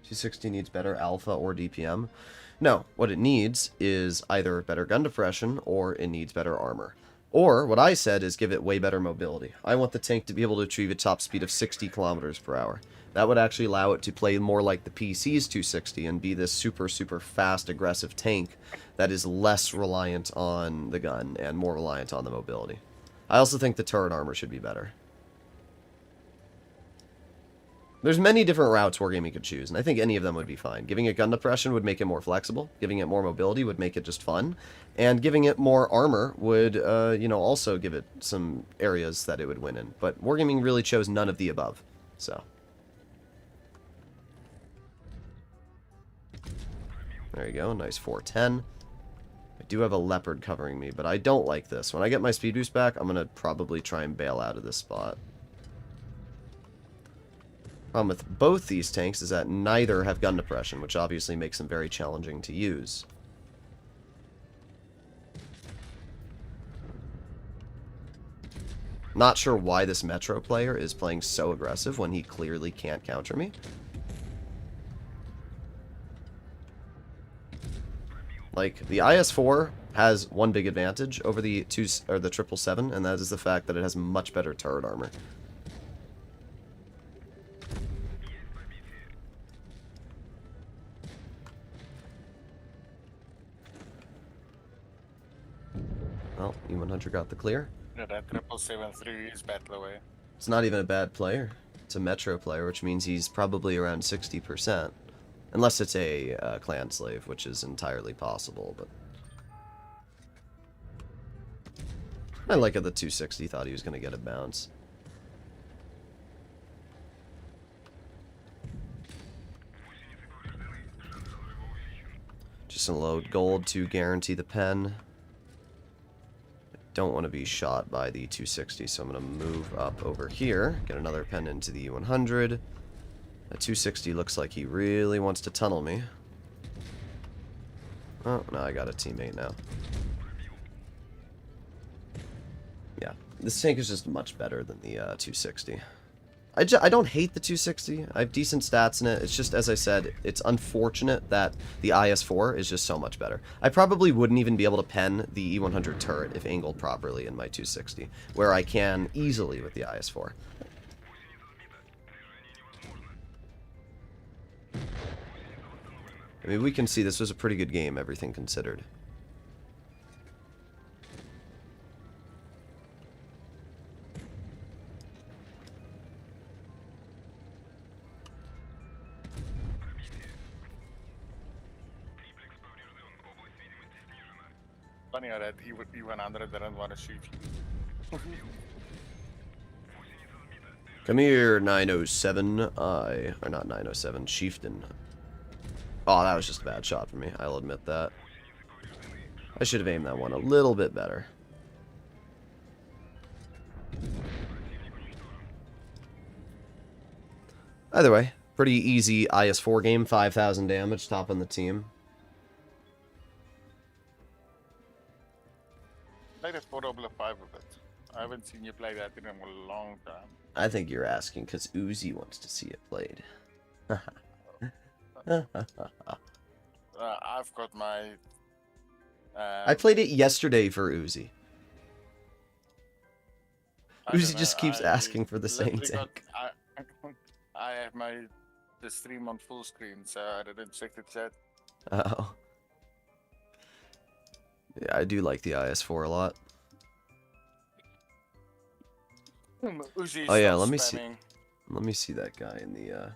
260 needs better alpha or DPM. No, what it needs is either better gun depression or it needs better armor. Or, what I said is give it way better mobility. I want the tank to be able to achieve a top speed of 60 kilometers per hour. That would actually allow it to play more like the PC's 260 and be this super, super fast, aggressive tank that is less reliant on the gun and more reliant on the mobility. I also think the turret armor should be better. There's many different routes Wargaming could choose, and I think any of them would be fine. Giving it gun depression would make it more flexible. Giving it more mobility would make it just fun. And giving it more armor would, also give it some areas that it would win in. But Wargaming really chose none of the above, so. There you go, nice 410. I do have a leopard covering me, but I don't like this. When I get my speed boost back, I'm going to probably try and bail out of this spot. Problem with both these tanks is that neither have gun depression, which obviously makes them very challenging to use. Not sure why this Metro player is playing so aggressive when he clearly can't counter me. Like, the IS-4 has one big advantage over the 777, and that is the fact that it has much better turret armor. Well, E100 got the clear. Yeah, that 773 is battle away. It's not even a bad player. It's a Metro player, which means he's probably around 60%. Unless it's a clan slave, which is entirely possible, but... I like it the 260 thought he was going to get a bounce. Just gonna load gold to guarantee the pen. Don't want to be shot by the 260, so I'm going to move up over here, get another pen into the E100. The 260 looks like he really wants to tunnel me. Oh, no, I got a teammate now. Yeah, this tank is just much better than the 260. I don't hate the 260. I have decent stats in it. It's just, as I said, it's unfortunate that the IS-4 is just so much better. I probably wouldn't even be able to pen the E100 turret if angled properly in my 260, where I can easily with the IS-4. I mean, we can see this was a pretty good game, everything considered. Funny how that E100 didn't want to shoot you. Come here, 907I. Or not 907, Chieftain. Oh, that was just a bad shot for me. I'll admit that. I should have aimed that one a little bit better. Either way, pretty easy IS-4 game. 5,000 damage, top on the team. Played a 4.5 of it. I haven't seen you play that in a long time. I think you're asking because Uzi wants to see it played. I've got my... I played it yesterday for Uzi. Uzi just keeps asking for the same tank. I have the stream on full screen, so I didn't check the chat. Oh. Yeah, I do like the IS-4 a lot. Uzi's Oh, yeah, still let me see. spamming. Let me see that guy in the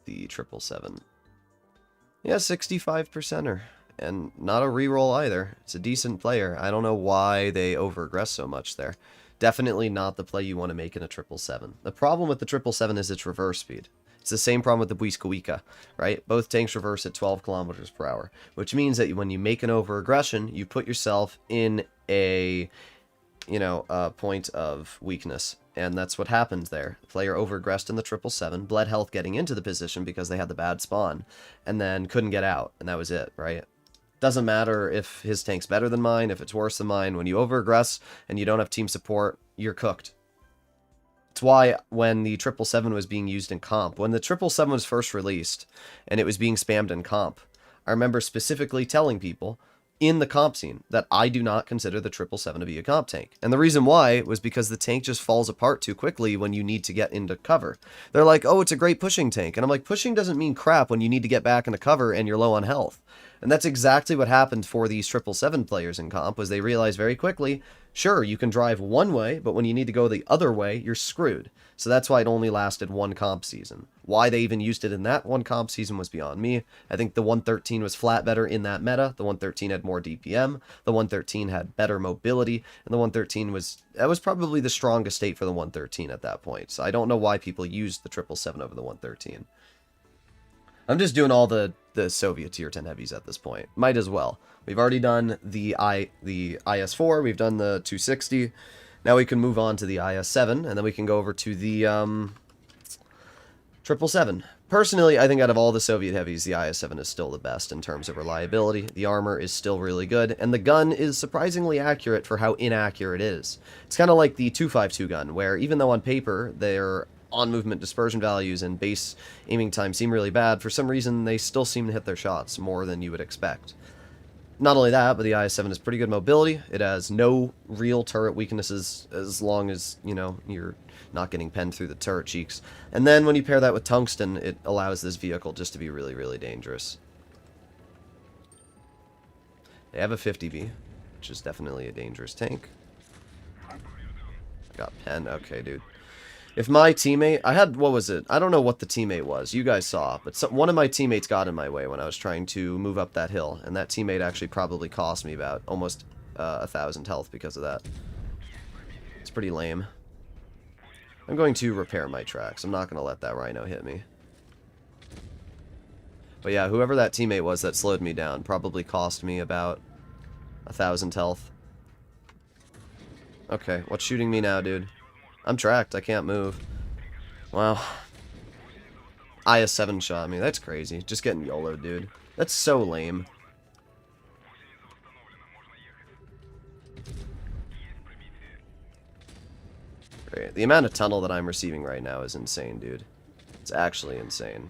777. Yeah, 65%er. And not a reroll either. It's a decent player. I don't know why they over-aggress so much there. Definitely not the play you want to make in a 777. The problem with the 777 is its reverse speed. It's the same problem with the Wiska, right? Both tanks reverse at 12 kilometers per hour, which means that when you make an over-aggression, you put yourself in a, point of weakness. And that's what happens there. The player over-aggressed in the 777, bled health getting into the position because they had the bad spawn, and then couldn't get out, and that was it, right? Doesn't matter if his tank's better than mine, if it's worse than mine. When you over-aggress and you don't have team support, you're cooked. It's why when the 777 was being used in comp, when the 777 was first released and it was being spammed in comp, I remember specifically telling people in the comp scene that I do not consider the 777 to be a comp tank. And the reason why was because the tank just falls apart too quickly when you need to get into cover. They're like, oh, it's a great pushing tank. And I'm like, pushing doesn't mean crap when you need to get back into cover and you're low on health. And that's exactly what happened for these 777 players in comp, was they realized very quickly, sure, you can drive one way, but when you need to go the other way, you're screwed. So that's why it only lasted one comp season. Why they even used it in that one comp season was beyond me. I think the 113 was flat better in that meta. The 113 had more DPM. The 113 had better mobility. And the 113 was probably the strongest state for the 113 at that point. So I don't know why people used the 777 over the 113. I'm just doing all the Soviet tier 10 heavies at this point. Might as well. We've already done the IS-4. We've done the 260. Now we can move on to the IS-7, and then we can go over to the 777. Personally, I think out of all the Soviet heavies, the IS-7 is still the best in terms of reliability. The armor is still really good, and the gun is surprisingly accurate for how inaccurate it is. It's kind of like the 252 gun, where even though on paper their on-movement dispersion values and base aiming time seem really bad, for some reason they still seem to hit their shots more than you would expect. Not only that, but the IS-7 has pretty good mobility. It has no real turret weaknesses as long as, you're not getting penned through the turret cheeks. And then when you pair that with tungsten, it allows this vehicle just to be really, really dangerous. They have a 50B, which is definitely a dangerous tank. Got penned. Okay, dude. If my teammate... what was it? I don't know what the teammate was. You guys saw. But one of my teammates got in my way when I was trying to move up that hill. And that teammate actually probably cost me about almost 1,000 health because of that. It's pretty lame. I'm going to repair my tracks. I'm not going to let that rhino hit me. But yeah, whoever that teammate was that slowed me down probably cost me about 1,000 health. Okay, what's shooting me now, dude? I'm tracked. I can't move. Wow. IS-7 shot me. That's crazy. Just getting YOLO, dude. That's so lame. Great. The amount of tunnel that I'm receiving right now is insane, dude. It's actually insane.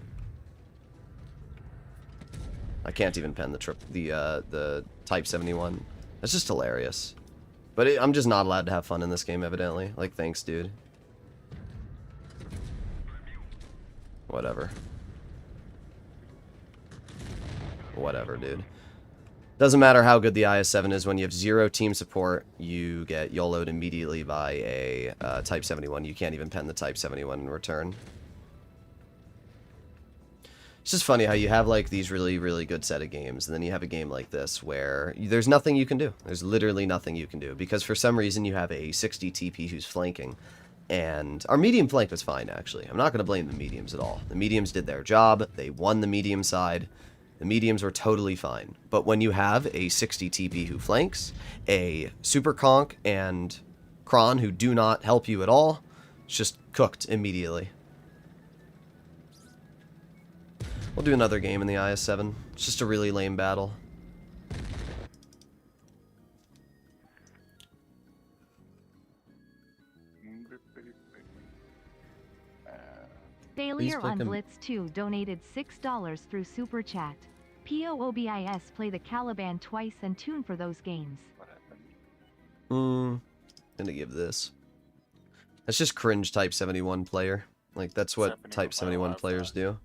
I can't even pen the Type 71. That's just hilarious. But I'm just not allowed to have fun in this game, evidently. Like, thanks, dude. Whatever. Whatever, dude. Doesn't matter how good the IS-7 is. When you have 0 team support, you get YOLO'd immediately by a Type 71. You can't even pen the Type 71 in return. It's just funny how you have like these really, really good set of games, and then you have a game like this where there's nothing you can do. There's literally nothing you can do, because for some reason you have a 60 TP who's flanking, and our medium flank was fine, actually. I'm not going to blame the mediums at all. The mediums did their job. They won the medium side. The mediums were totally fine. But when you have a 60 TP who flanks, a super conk and Cron who do not help you at all, it's just cooked immediately. We'll do another game in the IS-7. It's just a really lame battle. Failure on Blitz 2 donated $6 through Super Chat. POOBIS play the Caliban twice and tune for those games. Gonna give this. That's just cringe Type 71 player. Like, that's what Type 71 players do.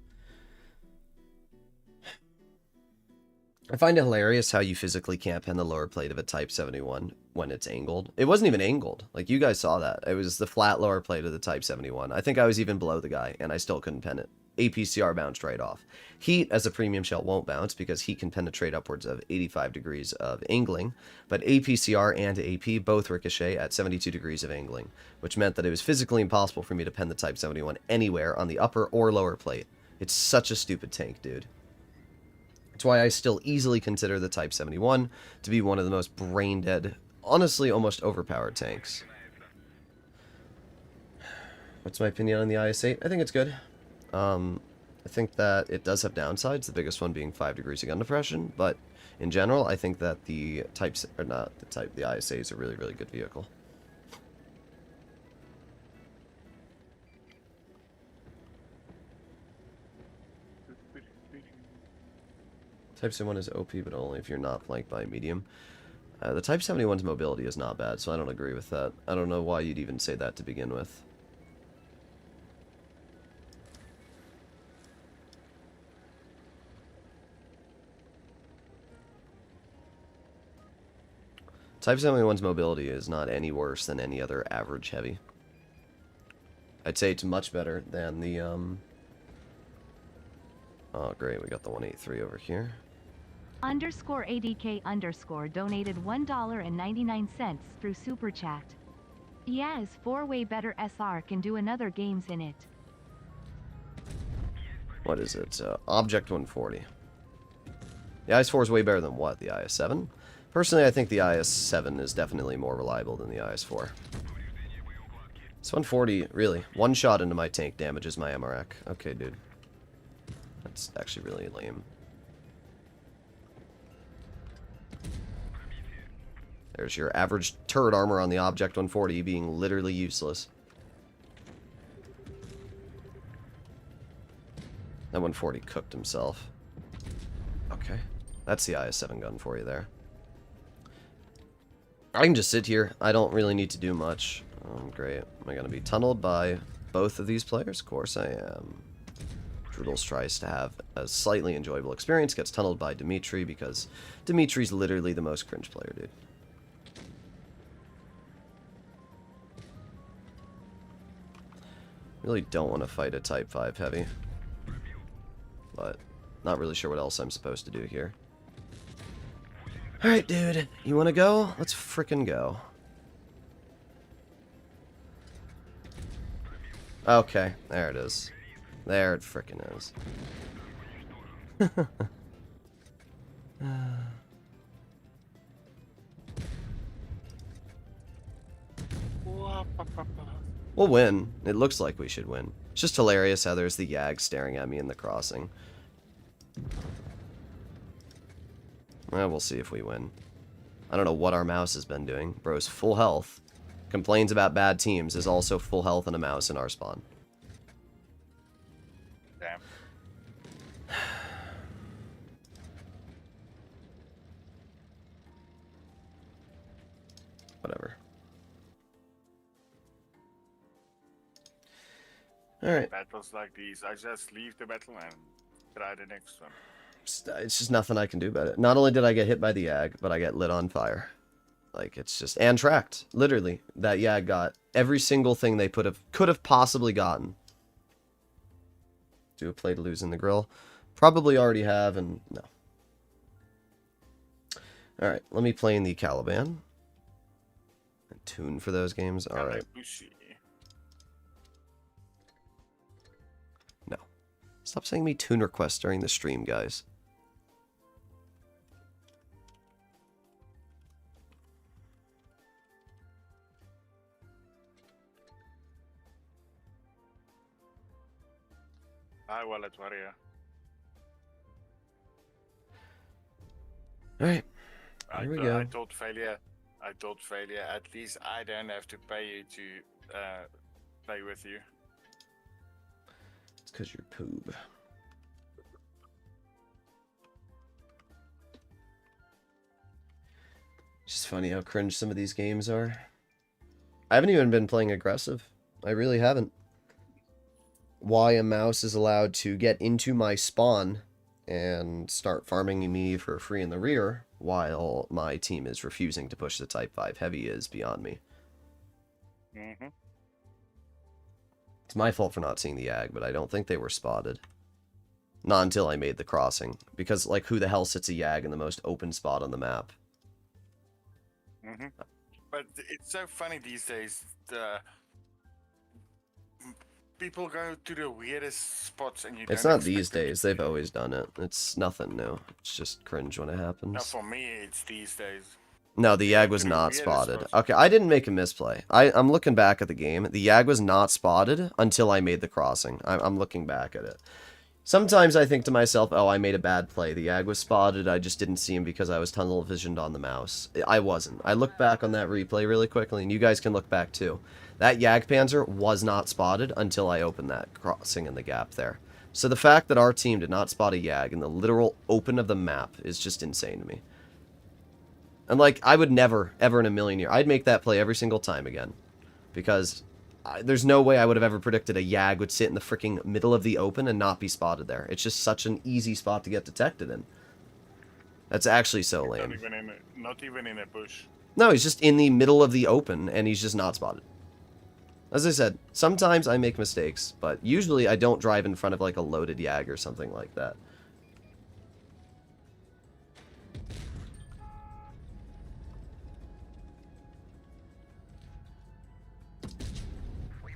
I find it hilarious how you physically can't pen the lower plate of a Type 71 when it's angled. It wasn't even angled. Like, you guys saw that. It was the flat lower plate of the Type 71. I think I was even below the guy, and I still couldn't pen it. APCR bounced right off. Heat, as a premium shell, won't bounce because heat can penetrate upwards of 85 degrees of angling, but APCR and AP both ricochet at 72 degrees of angling, which meant that it was physically impossible for me to pen the Type 71 anywhere on the upper or lower plate. It's such a stupid tank, dude. That's why I still easily consider the Type 71 to be one of the most brain-dead, honestly almost overpowered tanks. What's my opinion on the IS-8? I think it's good. I think that it does have downsides, the biggest one being 5 degrees of gun depression, but in general, I think that the the IS-8 is a really, really good vehicle. Type 71 is OP, but only if you're not flanked by a medium. The Type 71's mobility is not bad, so I don't agree with that. I don't know why you'd even say that to begin with. Type 71's mobility is not any worse than any other average heavy. I'd say it's much better than the, Oh, great, we got the 183 over here. Underscore ADK underscore donated $1.99 through Super Chat. Yeah, is 4-way better SR can do another games in it. What is it? Object 140. The IS-4 is way better than what? The IS-7? Personally, I think the IS-7 is definitely more reliable than the IS-4. This 140, really, one shot into my tank damages my MRX. Okay, dude. That's actually really lame. There's your average turret armor on the Object 140 being literally useless. That 140 cooked himself. Okay. That's the IS-7 gun for you there. I can just sit here. I don't really need to do much. Great. Am I going to be tunneled by both of these players? Of course I am. Droodles tries to have a slightly enjoyable experience. Gets tunneled by Dimitri because Dimitri's literally the most cringe player, dude. Really don't want to fight a Type 5 heavy. But not really sure what else I'm supposed to do here. Alright, dude. You want to go? Let's frickin' go. Okay, there it is. There it frickin' is. We'll win. It looks like we should win. It's just hilarious how there's the Yag staring at me in the crossing. Well, we'll see if we win. I don't know what our mouse has been doing. Bro's full health. Complains about bad teams. Is also full health and a mouse in our spawn. Damn. Whatever. Alright. Battles like these, I just leave the battle and try the next one. It's just nothing I can do about it. Not only did I get hit by the Yag, but I get lit on fire. Like, it's just... And tracked. Literally. That Yag got every single thing they could have possibly gotten. Do a play to lose in the grill. Probably already have, and no. Alright, let me play in the Caliban. And tune for those games. Alright. No. Stop sending me tune requests during the stream, guys. Hi, Wallet Warrior. Alright. Here we go. I told Failure, at least I don't have to pay you to play with you. It's because you're poob. It's just funny how cringe some of these games are. I haven't even been playing aggressive. I really haven't. Why a mouse is allowed to get into my spawn and start farming me for free in the rear while my team is refusing to push the Type 5 Heavy is beyond me. Mm-hmm. It's my fault for not seeing the Ag, but I don't think they were spotted. Not until I made the crossing. Because, like, who the hell sits a Yag in the most open spot on the map? Mm-hmm. But it's so funny these days. People go to the weirdest spots and you It's don't not expect these them to days. They've always done it. It's nothing new. It's just cringe when it No, happens. for me, it's these days. No, the Yag was To the not weirdest spotted. spots. Okay, I didn't make a misplay. I'm looking back at the game. The Yag was not spotted until I made the crossing. I'm looking back at it. Sometimes I think to myself, oh, I made a bad play. The Yag was spotted. I just didn't see him because I was tunnel visioned on the mouse. I wasn't. I looked back on that replay really quickly, and you guys can look back too. That Yag Panzer was not spotted until I opened that crossing in the gap there. So the fact that our team did not spot a Yag in the literal open of the map is just insane to me. And, like, I would never, ever in a million years, I'd make that play every single time again. Because there's no way I would have ever predicted a Yag would sit in the freaking middle of the open and not be spotted there. It's just such an easy spot to get detected in. That's actually so lame. Not even in a bush. No, he's just in the middle of the open, and he's just not spotted. As I said, sometimes I make mistakes, but usually I don't drive in front of, like, a loaded Yag or something like that.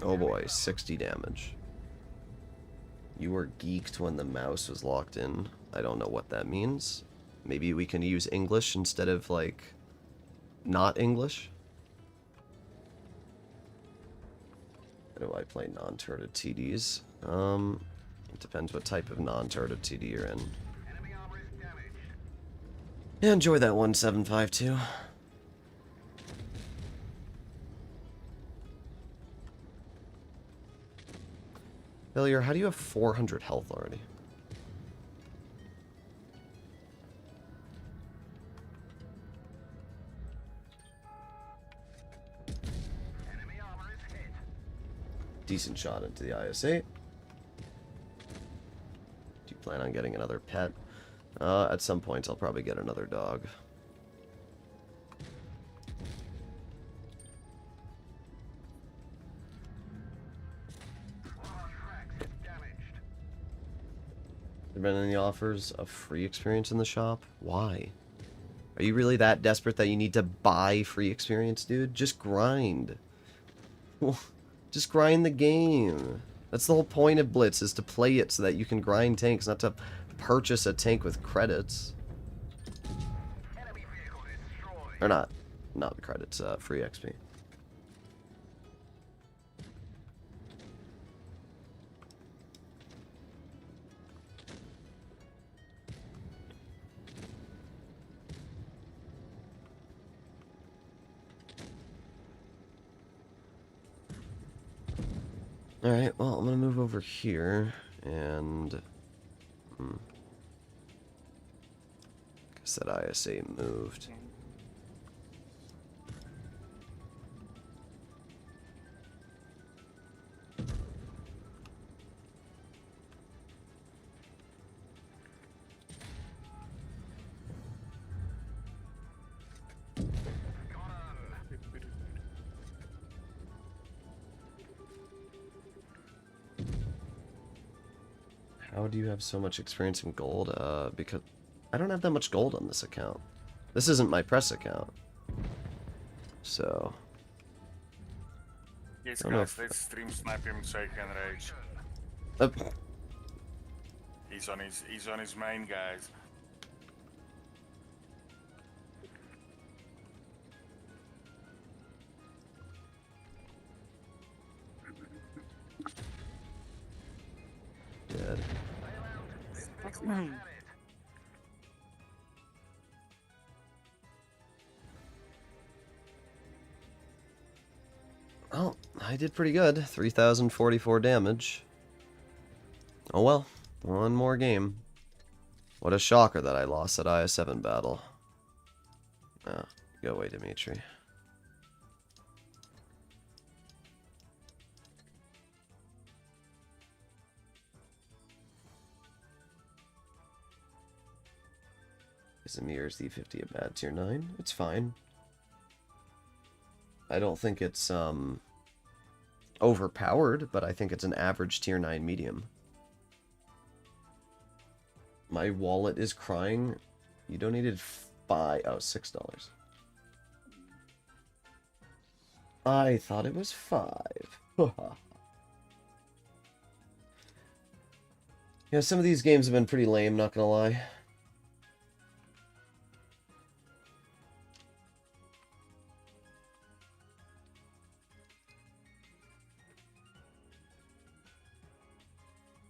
Oh boy, 60 damage. You were geeked when the mouse was locked in. I don't know what that means. Maybe we can use English instead of, like, not English? How do I play non-turreted TDs? It depends what type of non-turreted TD you're in. Yeah, enjoy that 1752. Failure, how do you have 400 health already? Decent shot into the IS-8. Do you plan on getting another pet? At some point I'll probably get another dog. There been any offers of free experience in the shop? Why? Are you really that desperate that you need to buy free experience, dude? Just grind. Just grind the game. That's the whole point of Blitz, is to play it so that you can grind tanks, not to purchase a tank with credits. Or not credits, free XP. Alright, well, I'm gonna move over here, and... guess that ISA moved. How do you have so much experience in gold? Because I don't have that much gold on this account. This isn't my press account. So... Yes, I don't know guys, let's stream snipe him so he can rage. He's on his main, guys. Dead. Well, I did pretty good. 3,044 damage. Oh well, one more game. What a shocker that I lost that IS-7 battle. Oh, go away, Dimitri. Is Amir's D50 a bad tier 9? It's fine. I don't think it's overpowered, but I think it's an average tier 9 medium. My wallet is crying. You donated $6. I thought it was 5. Yeah, some of these games have been pretty lame, not gonna lie.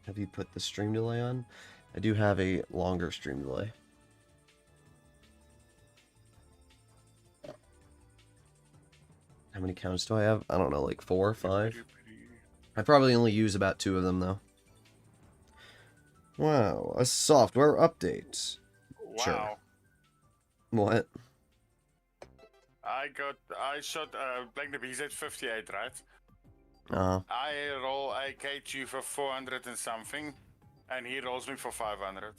Have you put the stream delay on? I do have a longer stream delay. How many counts do I have? I don't know, like 4 or 5? I probably only use about 2 of them, though. Wow, a software update. Wow. Sure. What? I shot Black the Beast at 58, right? Uh-huh. I roll a K2 for 400 and something, and he rolls me for 500.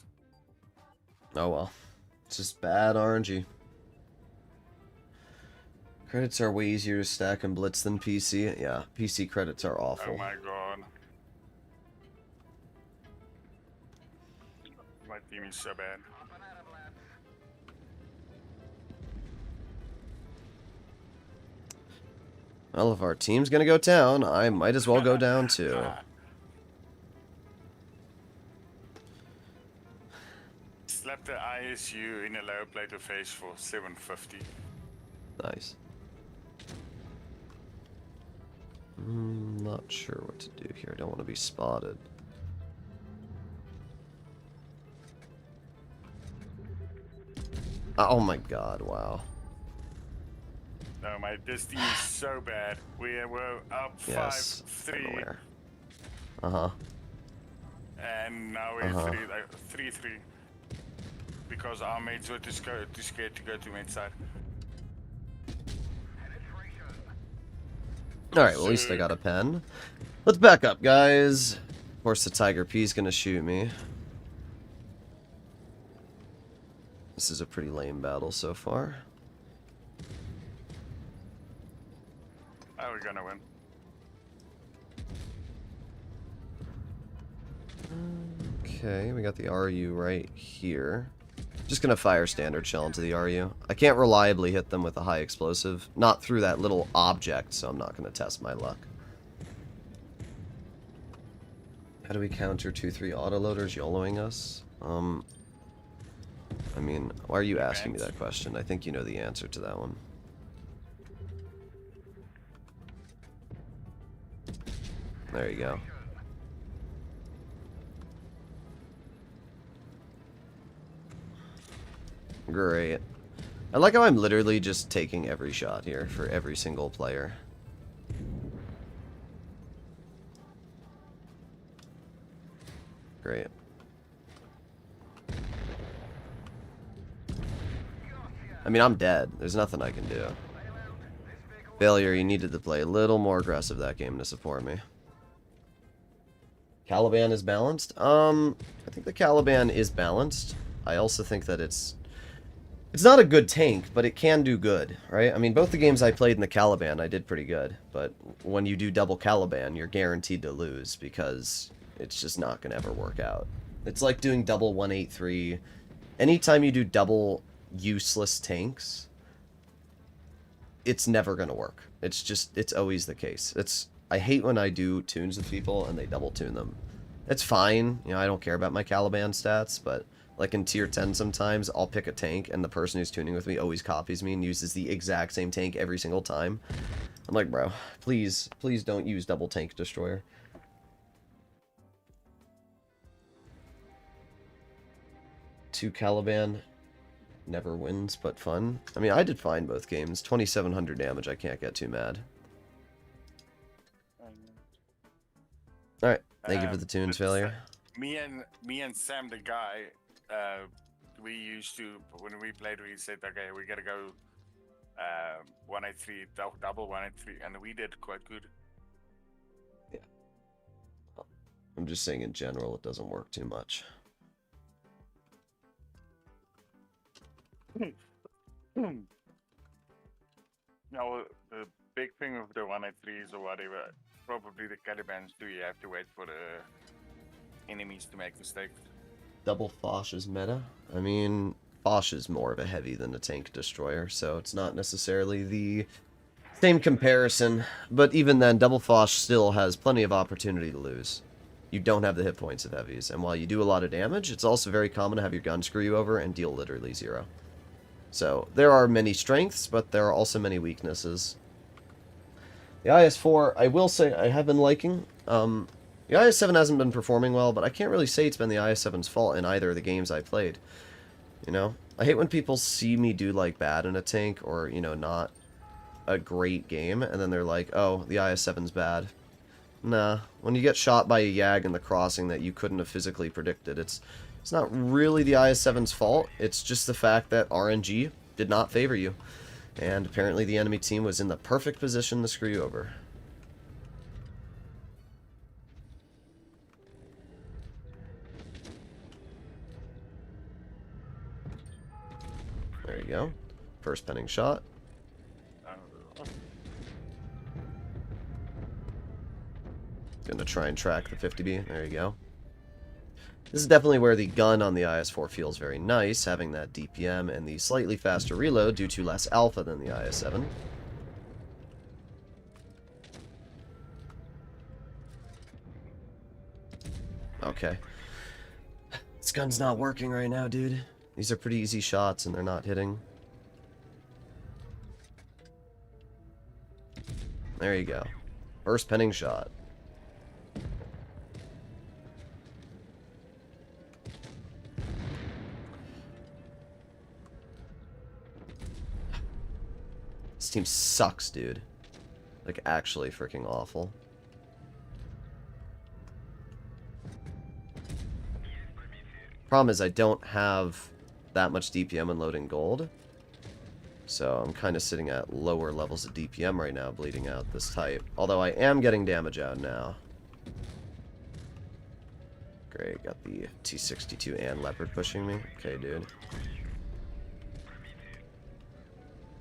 Oh well. It's just bad RNG. Credits are way easier to stack and blitz than PC. Yeah, PC credits are awful. Oh my god. My team is so bad. Well, if our team's gonna go down, I might as well go down too. Slap the ISU in a low plate of face for 750. Nice. Not sure what to do here. I don't want to be spotted. Oh my god, wow. No, this team is so bad. We were up Yes, 5-3. I'm aware. Uh-huh. And now we're 3-3. Because our mates were too scared to go to mid side. Alright, well at least I got a pen. Let's back up, guys. Of course the Tiger P's gonna shoot me. This is a pretty lame battle so far. Oh, we're gonna win. Okay, we got the RU right here. Just gonna fire standard shell into the RU. I can't reliably hit them with a high explosive. Not through that little object, so I'm not gonna test my luck. How do we counter 2-3 autoloaders YOLOing us? I mean, why are you asking me that question? I think you know the answer to that one. There you go. Great. I like how I'm literally just taking every shot here for every single player. Great. I mean, I'm dead. There's nothing I can do. Failure, you needed to play a little more aggressive that game to support me. Caliban is balanced? I think the Caliban is balanced. I also think that it's not a good tank, but it can do good, right? I mean, both the games I played in the Caliban, I did pretty good. But when you do double Caliban, you're guaranteed to lose because it's just not going to ever work out. It's like doing double 183. Anytime you do double useless tanks, it's never going to work. It's always the case. I hate when I do tunes with people and they double tune them. It's fine. You know, I don't care about my Caliban stats, but like in tier 10 sometimes, I'll pick a tank and the person who's tuning with me always copies me and uses the exact same tank every single time. I'm like, bro, please don't use double tank destroyer. Two Caliban never wins, but fun. I mean, I did fine both games. 2,700 damage, I can't get too mad. Alright, thank you for the tunes, failure. Me and Sam, the guy, we used to, when we played, we said, okay, we gotta go 183, double 183, and we did quite good. Yeah. I'm just saying in general, it doesn't work too much. Now, the big thing with the 183s or whatever, probably the Calibans do, you have to wait for the enemies to make mistakes. Double Foch is meta. I mean, Foch is more of a heavy than a tank destroyer, so it's not necessarily the same comparison. But even then, Double Foch still has plenty of opportunity to lose. You don't have the hit points of heavies, and while you do a lot of damage, it's also very common to have your gun screw you over and deal literally 0. So, there are many strengths, but there are also many weaknesses. The IS-4, I will say, I have been liking. The IS-7 hasn't been performing well, but I can't really say it's been the IS-7's fault in either of the games I played. You know? I hate when people see me do, like, bad in a tank, or, you know, not a great game, and then they're like, oh, the IS-7's bad. Nah. When you get shot by a Yag in the crossing that you couldn't have physically predicted, it's not really the IS-7's fault. It's just the fact that RNG did not favor you. And apparently the enemy team was in the perfect position to screw you over. There you go. First penning shot. Gonna try and track the 50B. There you go. This is definitely where the gun on the IS-4 feels very nice, having that DPM and the slightly faster reload due to less alpha than the IS-7. Okay. This gun's not working right now, dude. These are pretty easy shots and they're not hitting. There you go. First penning shot. This team sucks, dude. Like, actually freaking awful. Problem is, I don't have that much DPM and loading gold. So I'm kind of sitting at lower levels of DPM right now, bleeding out this type. Although I am getting damage out now. Great, got the T62 and Leopard pushing me. Okay, dude.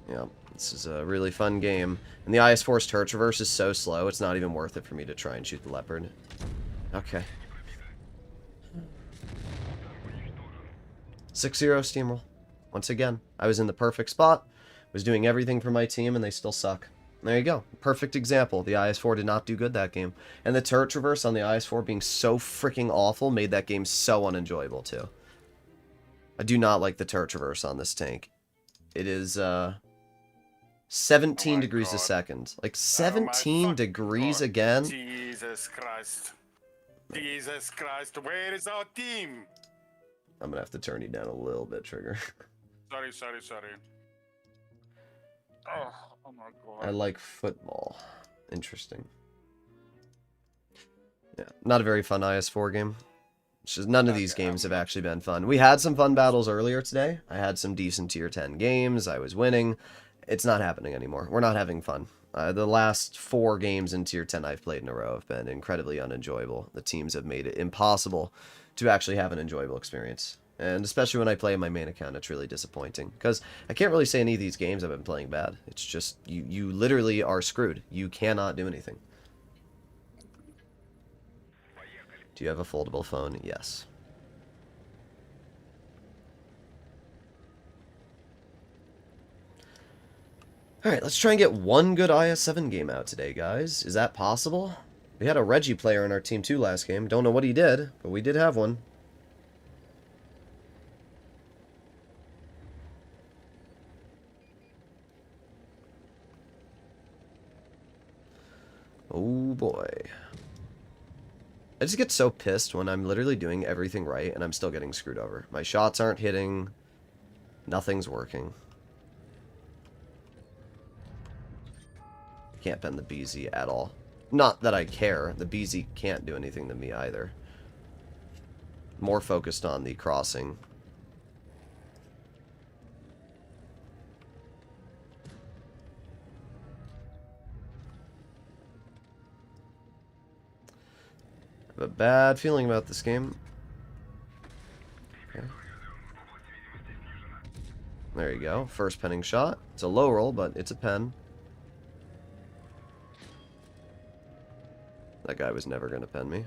Yeah, this is a really fun game. And the IS-4's turret traverse is so slow, it's not even worth it for me to try and shoot the Leopard. Okay. 6-0 steamroll. Once again, I was in the perfect spot, was doing everything for my team, and they still suck. There you go. Perfect example. The IS-4 did not do good that game. And the turret traverse on the IS-4 being so freaking awful made that game so unenjoyable, too. I do not like the turret traverse on this tank. It is, 17 degrees a second. Like, 17 degrees again? Jesus Christ. Jesus Christ, where is our team? I'm gonna have to turn you down a little bit, Trigger. Sorry. Oh my god. I like football. Interesting. Yeah, not a very fun IS-4 game. It's just none of these games have actually been fun. We had some fun battles earlier today. I had some decent tier 10 games. I was winning. It's not happening anymore. We're not having fun. The last 4 games in tier 10 I've played in a row have been incredibly unenjoyable. The teams have made it impossible to actually have an enjoyable experience. And especially when I play my main account, it's really disappointing. Because I can't really say any of these games I've been playing bad. It's just, you literally are screwed. You cannot do anything. Do you have a foldable phone? Yes. Alright, let's try and get one good IS-7 game out today, guys. Is that possible? We had a Reggie player on our team too last game. Don't know what he did, but we did have one. Oh boy. I just get so pissed when I'm literally doing everything right and I'm still getting screwed over. My shots aren't hitting. Nothing's working. Can't bend the BZ at all. Not that I care. The BZ can't do anything to me either. More focused on the crossing. I have a bad feeling about this game. Okay. There you go. First penning shot. It's a low roll, but it's a pen. That guy was never going to pen me.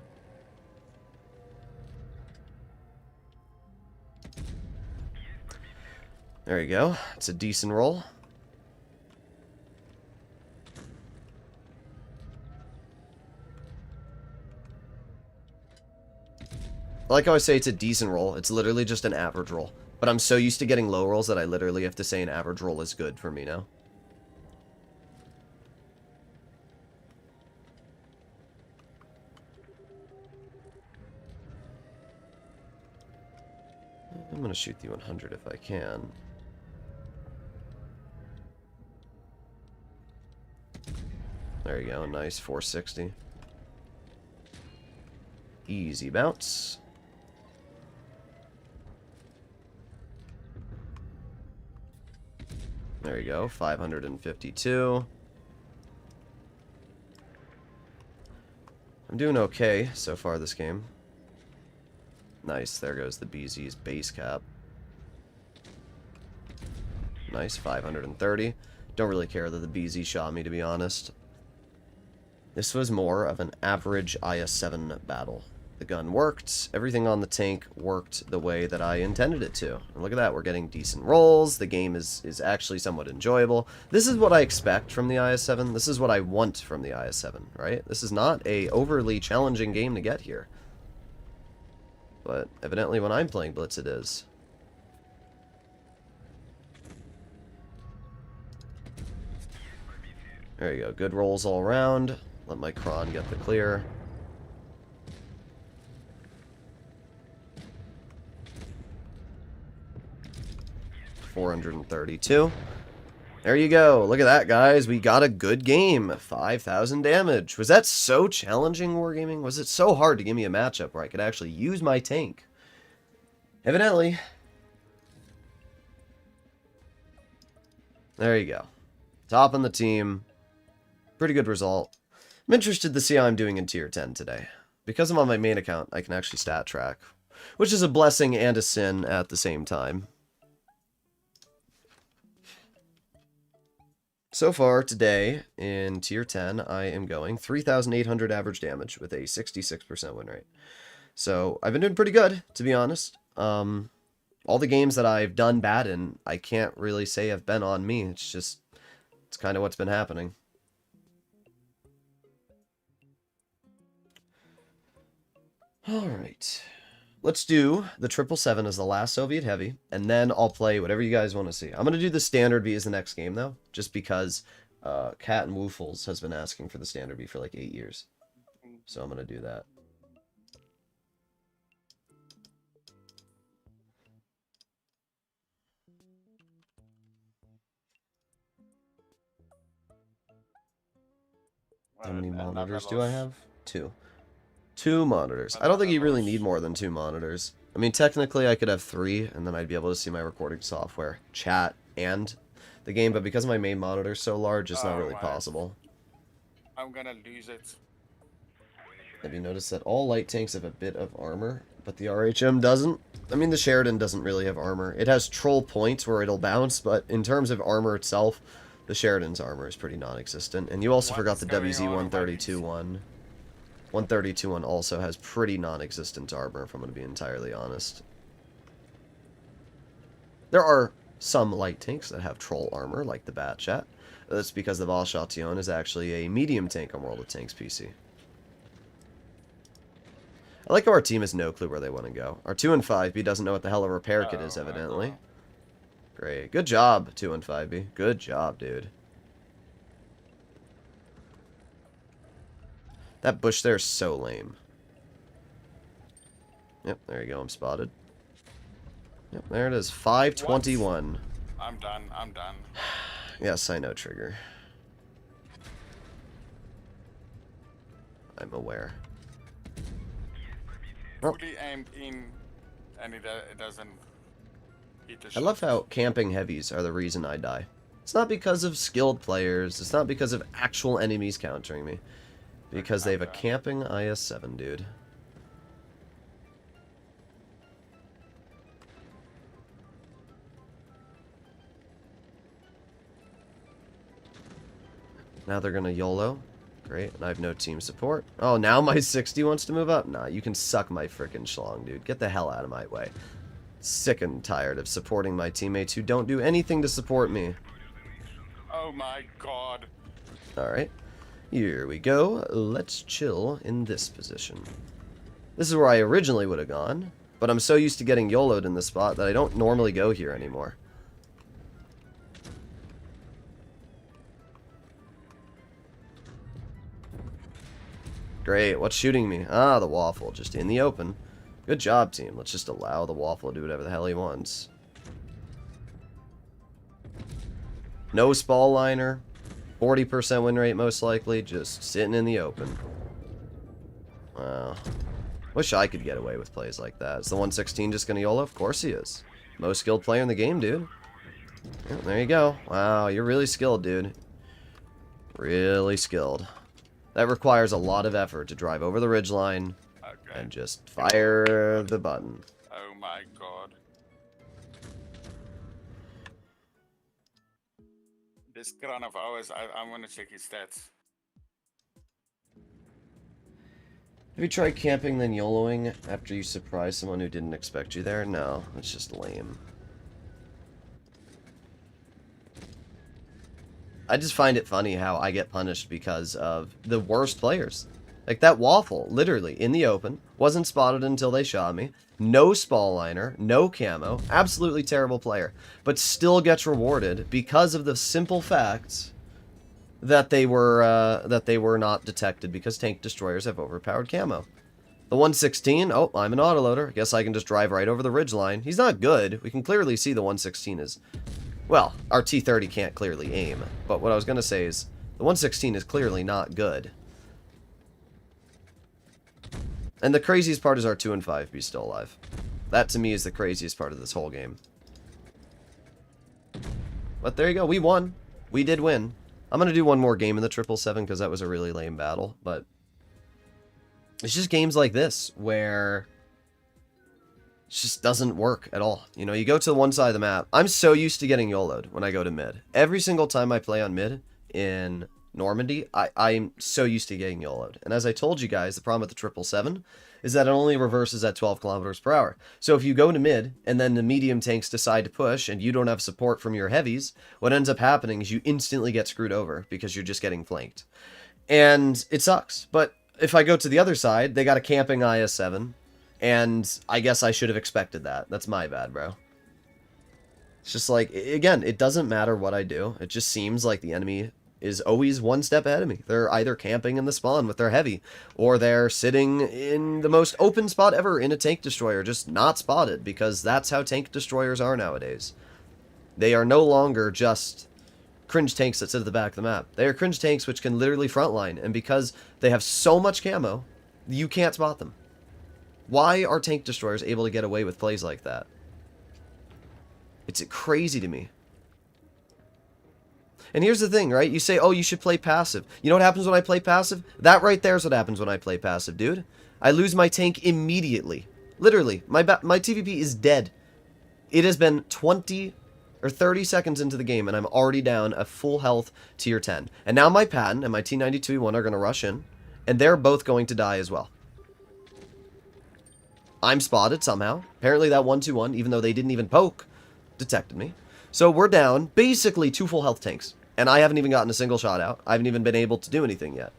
There you go. It's a decent roll. I like how I say it's a decent roll. It's literally just an average roll. But I'm so used to getting low rolls that I literally have to say an average roll is good for me now. I'm going to shoot the 100 if I can. There you go. Nice 460. Easy bounce. There you go, 552. I'm doing okay so far this game. Nice, there goes the BZ's base cap. Nice, 530. Don't really care that the BZ shot me, to be honest. This was more of an average IS-7 battle. The gun worked, everything on the tank worked the way that I intended it to. And look at that, we're getting decent rolls, the game is actually somewhat enjoyable. This is what I expect from the IS-7, this is what I want from the IS-7, right? This is not a overly challenging game to get here. But evidently when I'm playing Blitz it is. There you go, good rolls all around. Let my Cron get the clear. $432. There you go. Look at that, guys. We got a good game. 5,000 damage. Was that so challenging, Wargaming? Was it so hard to give me a matchup where I could actually use my tank? Evidently. There you go. Top on the team. Pretty good result. I'm interested to see how I'm doing in tier 10 today. Because I'm on my main account, I can actually stat track. Which is a blessing and a sin at the same time. So far today, in tier 10, I am going 3,800 average damage with a 66% win rate. So, I've been doing pretty good, to be honest. All the games that I've done bad in, I can't really say have been on me. It's kind of what's been happening. Alright. Let's do the 777 as the last Soviet Heavy, and then I'll play whatever you guys want to see. I'm going to do the Standard B as the next game, though, just because Cat and Woofles has been asking for the Standard B for like 8 years. So I'm going to do that. How many monitors do I have? 2. 2 monitors. I don't think you really need more than 2 monitors. I mean, technically I could have 3, and then I'd be able to see my recording software, chat, and the game, but because my main monitor is so large, it's not really possible. I'm gonna lose it. Have you noticed that all light tanks have a bit of armor, but the RHM doesn't? I mean, the Sheridan doesn't really have armor. It has troll points where it'll bounce, but in terms of armor itself, the Sheridan's armor is pretty non-existent. And you also forgot the WZ-132-1. 132-1 also has pretty non-existent armor, if I'm going to be entirely honest. There are some light tanks that have troll armor, like the Batchat. That's because the Valchation is actually a medium tank on World of Tanks PC. I like how our team has no clue where they want to go. Our 2 and 5B doesn't know what the hell a repair kit is, evidently. Great. Good job, 2 and 5B. Good job, dude. That bush there is so lame. Yep, there you go. I'm spotted. Yep, there it is. 521. I'm done. I'm done. Yes, I know, Trigger. I'm aware. Oh. Fully aimed in, and it doesn't hit the I shot. love how camping heavies are the reason I die. It's not because of skilled players. It's not because of actual enemies countering me. Because they have a camping IS-7, dude. Now they're gonna YOLO. Great, and I have no team support. Oh, now my 60 wants to move up? Nah, you can suck my frickin' schlong, dude. Get the hell out of my way. Sick and tired of supporting my teammates who don't do anything to support me. Oh my god. Alright. Here we go. Let's chill in this position. This is where I originally would have gone, but I'm so used to getting YOLO'd in this spot that I don't normally go here anymore. Great, what's shooting me? Ah, the waffle, just in the open. Good job, team. Let's just allow the waffle to do whatever the hell he wants. No spall liner. 40% win rate, most likely. Just sitting in the open. Wow. Wish I could get away with plays like that. Is the 116 just going to YOLO? Of course he is. Most skilled player in the game, dude. Yeah, there you go. Wow, you're really skilled, dude. Really skilled. That requires a lot of effort to drive over the ridgeline and just fire the button. Oh my god. This Cron of ours, I'm gonna check his stats. Have you tried camping then YOLOing after you surprise someone who didn't expect you there? No, it's just lame. I just find it funny how I get punished because of the worst players. Like that waffle, literally, in the open, wasn't spotted until they shot me. No spall liner, no camo, absolutely terrible player. But still gets rewarded because of the simple fact that they were not detected because tank destroyers have overpowered camo. The 116, oh, I'm an autoloader. I guess I can just drive right over the ridgeline. He's not good. We can clearly see the 116 is... Well, our T-30 can't clearly aim, but what I was going to say is the 116 is clearly not good. And the craziest part is our 2 and 5 be still alive. That to me is the craziest part of this whole game. But there you go, we won. We did win. I'm going to do one more game in the 777 because that was a really lame battle, but it's just games like this where it just doesn't work at all. You know, you go to the one side of the map. I'm so used to getting YOLO'd when I go to mid. Every single time I play on mid in Normandy, I'm so used to getting YOLO'd. And as I told you guys, the problem with the 777 is that it only reverses at 12 kilometers per hour. So if you go to mid and then the medium tanks decide to push and you don't have support from your heavies, what ends up happening is you instantly get screwed over because you're just getting flanked. And it sucks. But if I go to the other side, they got a camping IS-7. And I guess I should have expected that. That's my bad, bro. It's just like, again, it doesn't matter what I do. It just seems like the enemy is always one step ahead of me. They're either camping in the spawn with their heavy, or they're sitting in the most open spot ever in a tank destroyer, just not spotted, because that's how tank destroyers are nowadays. They are no longer just cringe tanks that sit at the back of the map. They are cringe tanks which can literally frontline, and because they have so much camo, you can't spot them. Why are tank destroyers able to get away with plays like that? It's crazy to me. And here's the thing, right? You say, oh, you should play passive. You know what happens when I play passive? That right there is what happens when I play passive, dude. I lose my tank immediately. Literally, my TVP is dead. It has been 20 or 30 seconds into the game, and I'm already down a full health tier 10. And now my Patton and my T92E1 are going to rush in, and they're both going to die as well. I'm spotted somehow. Apparently that 1-2-1, even though they didn't even poke, detected me. So we're down basically 2 full health tanks. And I haven't even gotten a single shot out. I haven't even been able to do anything yet.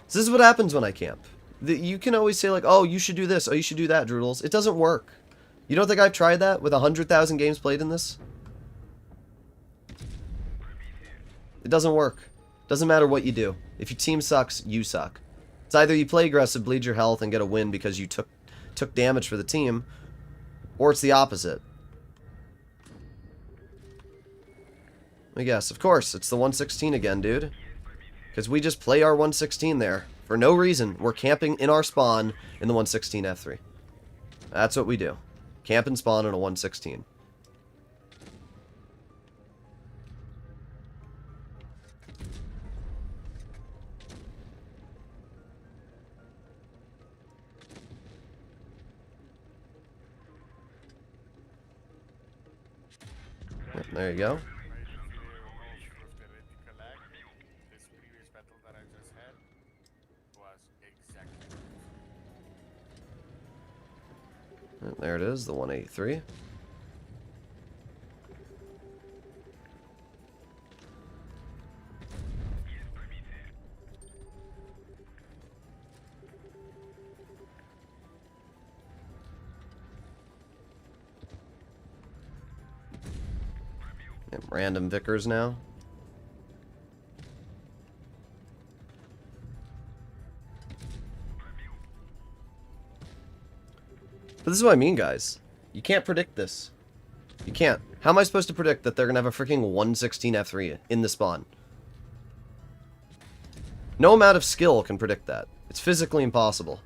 So this is what happens when I camp. You can always say like, oh, you should do this. Oh, you should do that, Droodles. It doesn't work. You don't think I've tried that with 100,000 games played in this? It doesn't work. Doesn't matter what you do. If your team sucks, you suck. It's either you play aggressive, bleed your health, and get a win because you took damage for the team, or it's the opposite. I guess, of course, it's the 116 again, dude. Because we just play our 116 there. For no reason, we're camping in our spawn in the 116 F3. That's what we do. Camp and spawn in a 116. There you go. There it is, the 183. And random Vickers now. But this is what I mean, guys. You can't predict this. You can't. How am I supposed to predict that they're going to have a freaking 116 F3 in the spawn? No amount of skill can predict that. It's physically impossible.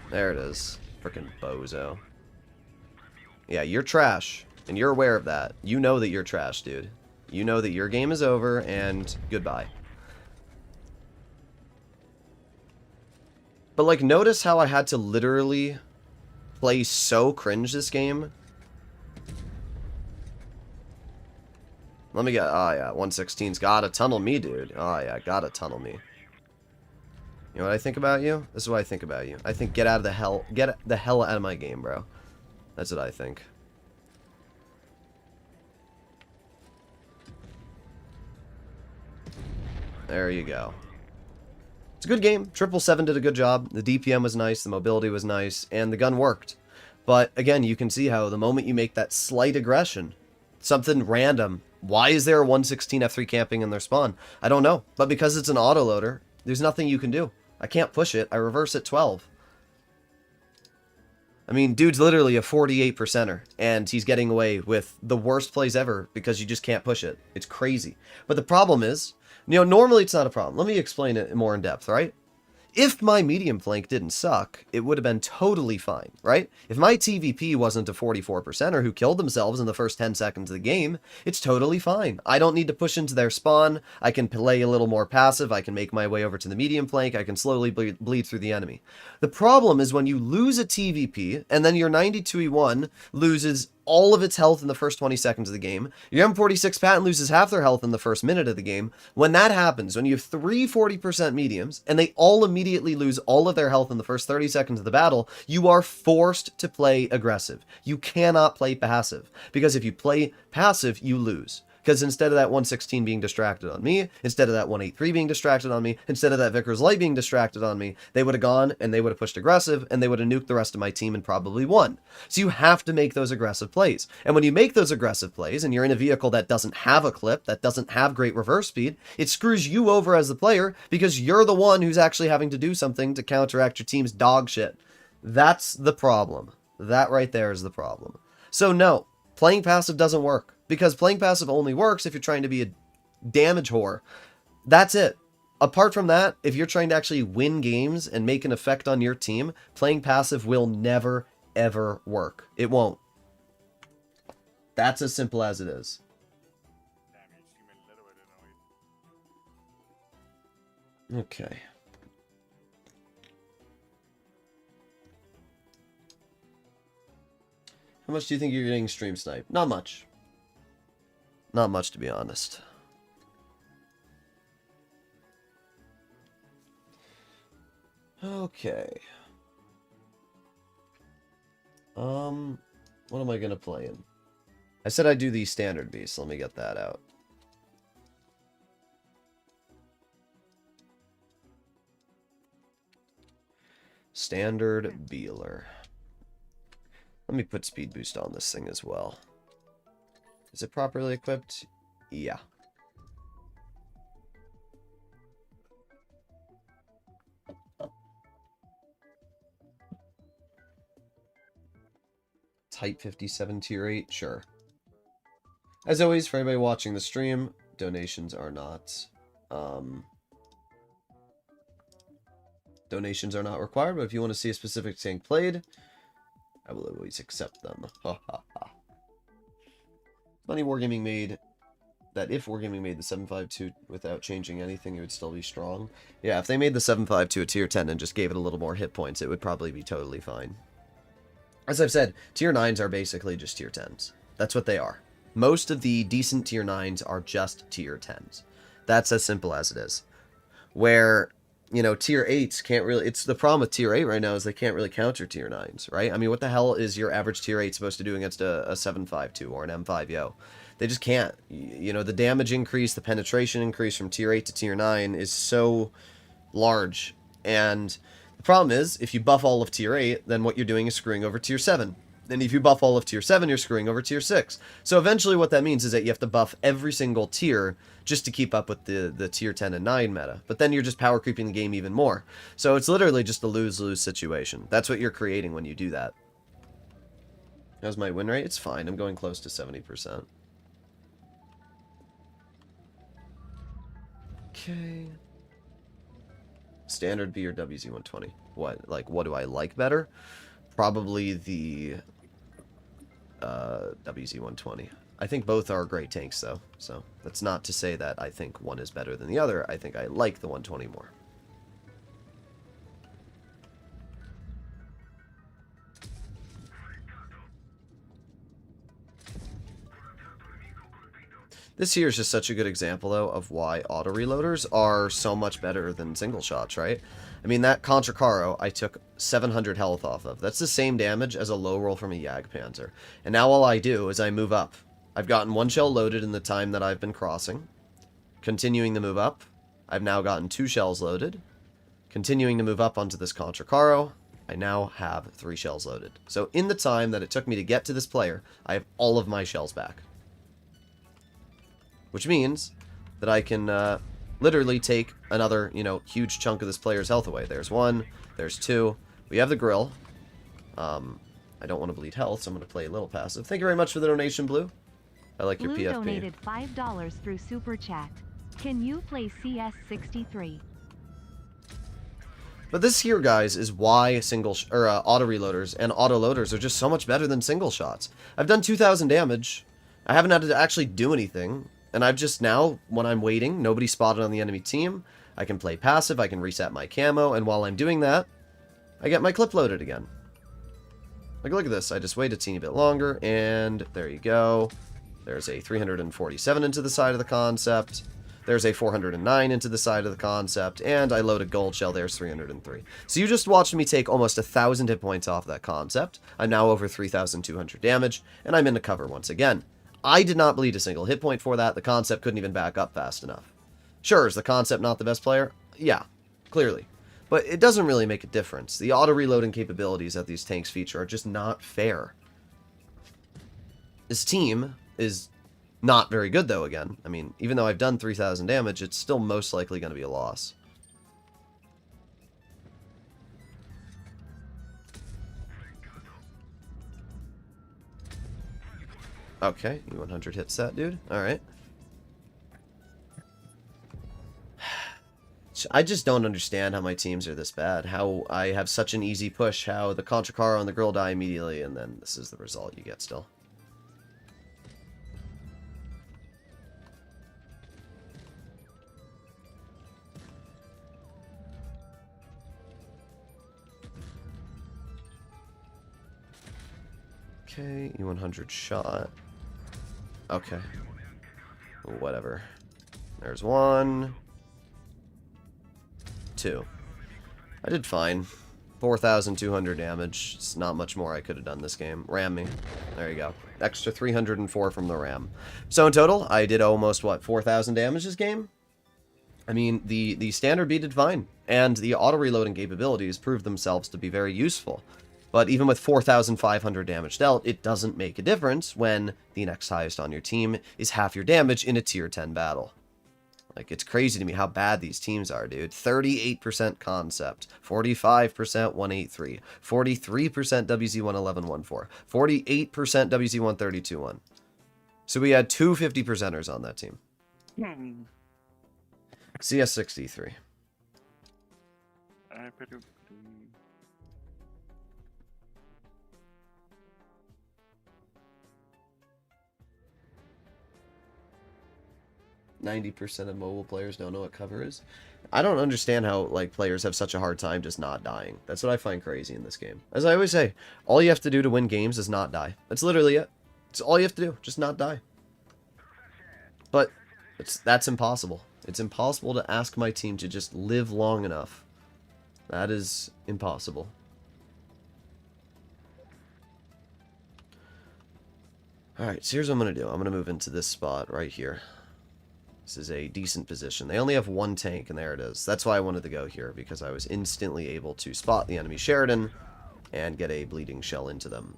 There it is. Freaking bozo. Yeah, you're trash. And you're aware of that. You know that you're trash, dude. You know that your game is over, and goodbye. But, like, notice how I had to literally play so cringe this game? Let me get... Oh, yeah. 116's gotta tunnel me, dude. Oh, yeah. Gotta tunnel me. You know what I think about you? This is what I think about you. I think get out of the hell... Get the hell out of my game, bro. That's what I think. There you go. It's a good game. 777 did a good job. The DPM was nice, the mobility was nice, and the gun worked. But, again, you can see how the moment you make that slight aggression, something random, why is there a 116 F3 camping in their spawn? I don't know. But because it's an autoloader, there's nothing you can do. I can't push it. I reverse at 12. I mean, dude's literally a 48%er, and he's getting away with the worst plays ever because you just can't push it. It's crazy. But the problem is, you know, normally it's not a problem. Let me explain it more in depth, right? If my medium flank didn't suck, it would have been totally fine, right? If my TVP wasn't a 44%er who killed themselves in the first 10 seconds of the game, it's totally fine. I don't need to push into their spawn. I can play a little more passive. I can make my way over to the medium flank. I can slowly bleed through the enemy. The problem is when you lose a TVP, and then your 92E1 loses all of its health in the first 20 seconds of the game. Your M46 Patton loses half their health in the first minute of the game. When that happens, when you have 3 40% mediums, and they all immediately lose all of their health in the first 30 seconds of the battle, you are forced to play aggressive. You cannot play passive, because if you play passive, you lose. Because instead of that 116 being distracted on me, instead of that 183 being distracted on me, instead of that Vickers Light being distracted on me, they would have gone and they would have pushed aggressive and they would have nuked the rest of my team and probably won. So you have to make those aggressive plays. And when you make those aggressive plays and you're in a vehicle that doesn't have a clip, that doesn't have great reverse speed, it screws you over as the player because you're the one who's actually having to do something to counteract your team's dog shit. That's the problem. That right there is the problem. So no, playing passive doesn't work. Because playing passive only works if you're trying to be a damage whore. That's it. Apart from that, if you're trying to actually win games and make an effect on your team, playing passive will never, ever work. It won't. That's as simple as it is. Okay. How much do you think you're getting stream snipe? Not much. Not much, to be honest. Okay. What am I gonna play in? I said I'd do the standard beast. Let me get that out. Standard Beeler. Let me put speed boost on this thing as well. Is it properly equipped? Yeah. Type 57 tier 8? Sure. As always, for anybody watching the stream, donations are not required, but if you want to see a specific tank played, I will always accept them. Ha ha ha. Funny Wargaming made that if Wargaming made the 752 without changing anything, it would still be strong. Yeah, if they made the 752 a tier 10 and just gave it a little more hit points, it would probably be totally fine. As I've said, tier 9s are basically just tier 10s. That's what they are. Most of the decent tier 9s are just tier 10s. That's as simple as it is. where, you know, tier 8s can't really... It's the problem with tier 8 right now is they can't really counter tier 9s, right? I mean, what the hell is your average tier 8 supposed to do against a 7.5-2 or an M5-Yo? They just can't. You know, the damage increase, the penetration increase from tier 8 to tier 9 is so large. And the problem is, if you buff all of tier 8, then what you're doing is screwing over tier 7. And if you buff all of tier 7, you're screwing over tier 6. So eventually what that means is that you have to buff every single tier just to keep up with the tier 10 and 9 meta. But then you're just power creeping the game even more. So it's literally just a lose-lose situation. That's what you're creating when you do that. How's my win rate? It's fine. I'm going close to 70%. Okay. Standard B or WZ120? What? Like, what do I like better? Probably the WZ120. I think both are great tanks, though. So that's not to say that I think one is better than the other. I think I like the 120 more. This here is just such a good example, though, of why auto-reloaders are so much better than single shots, right? I mean, that Contra Caro I took 700 health off of. That's the same damage as a low roll from a Jagdpanzer. And now all I do is I move up. I've gotten one shell loaded in the time that I've been crossing. Continuing to move up. I've now gotten 2 shells loaded. Continuing to move up onto this Contra Caro, I now have 3 shells loaded. So in the time that it took me to get to this player, I have all of my shells back. Which means that I can literally take another, you know, huge chunk of this player's health away. There's 1, there's 2. We have the grill. I don't want to bleed health, so I'm going to play a little passive. Thank you very much for the donation, Blue. I like your Blue PFP. donated $5 through Super Chat. Can you play CS63? But this here, guys, is why auto reloaders and auto loaders are just so much better than single shots. I've done 2,000 damage. I haven't had to actually do anything. And I've just now, when I'm waiting, nobody spotted on the enemy team. I can play passive, I can reset my camo, and while I'm doing that, I get my clip loaded again. Like, look at this. I just wait a teeny bit longer, and there you go. There's a 347 into the side of the concept. There's a 409 into the side of the concept, and I load a gold shell. There's 303. So you just watched me take almost 1,000 hit points off that concept. I'm now over 3,200 damage, and I'm into cover once again. I did not bleed a single hit point for that. The concept couldn't even back up fast enough. Sure, is the concept not the best player? Yeah, clearly. But it doesn't really make a difference. The auto-reloading capabilities that these tanks feature are just not fair. This team is not very good, though, again. I mean, even though I've done 3,000 damage, it's still most likely going to be a loss. Okay, E100 hits that dude. Alright. I just don't understand how my teams are this bad. How I have such an easy push. How the Contra Caro and the girl die immediately, and then this is the result you get still. Okay, E100 shot. Okay. Whatever. There's 1. 2. I did fine. 4,200 damage. It's not much more I could have done this game. Ram me. There you go. Extra 304 from the ram. So in total, I did almost, what, 4,000 damage this game? I mean, the standard B did fine. And the auto-reloading capabilities proved themselves to be very useful. But even with 4,500 damage dealt, it doesn't make a difference when the next highest on your team is half your damage in a tier 10 battle. Like, it's crazy to me how bad these teams are, dude. 38% concept, 45% 183, 43% WZ11114, 48% WZ1321. So we had two 50%ers on that team. CS63. 90% of mobile players don't know what cover is. I don't understand how, like, players have such a hard time just not dying. That's what I find crazy in this game. As I always say, all you have to do to win games is not die. That's literally it. It's all you have to do. Just not die. But That's impossible. It's impossible to ask my team to just live long enough. That is impossible. Alright, so here's what I'm going to do. I'm going to move into this spot right here. This is a decent position. They only have one tank, and there it is. That's why I wanted to go here, because I was instantly able to spot the enemy Sheridan and get a bleeding shell into them.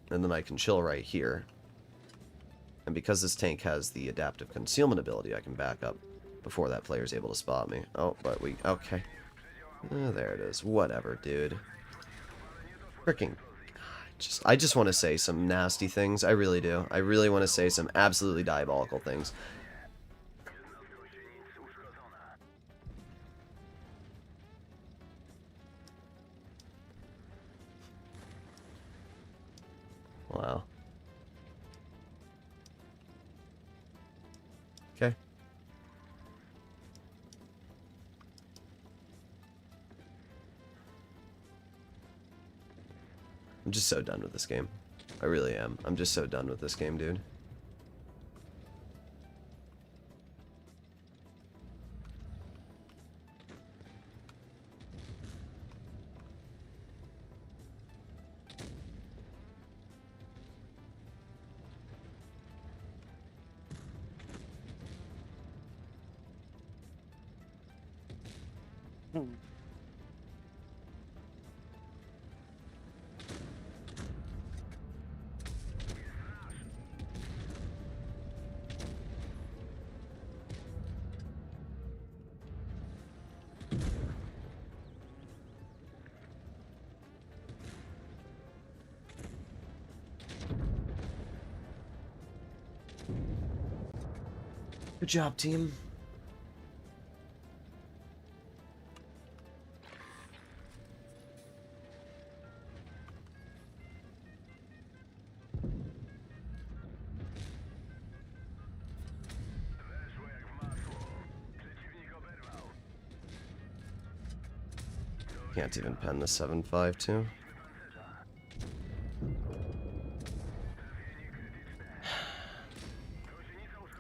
And then I can chill right here. And because this tank has the adaptive concealment ability, I can back up before that player's able to spot me. Oh, but we... Okay. There it is. Whatever, dude. Freaking... I just want to say some nasty things. I really do. I really want to say some absolutely diabolical things. Wow. Okay. I'm just so done with this game. I really am. I'm just so done with this game, dude. Good job, team. Can't even pen the 7.52.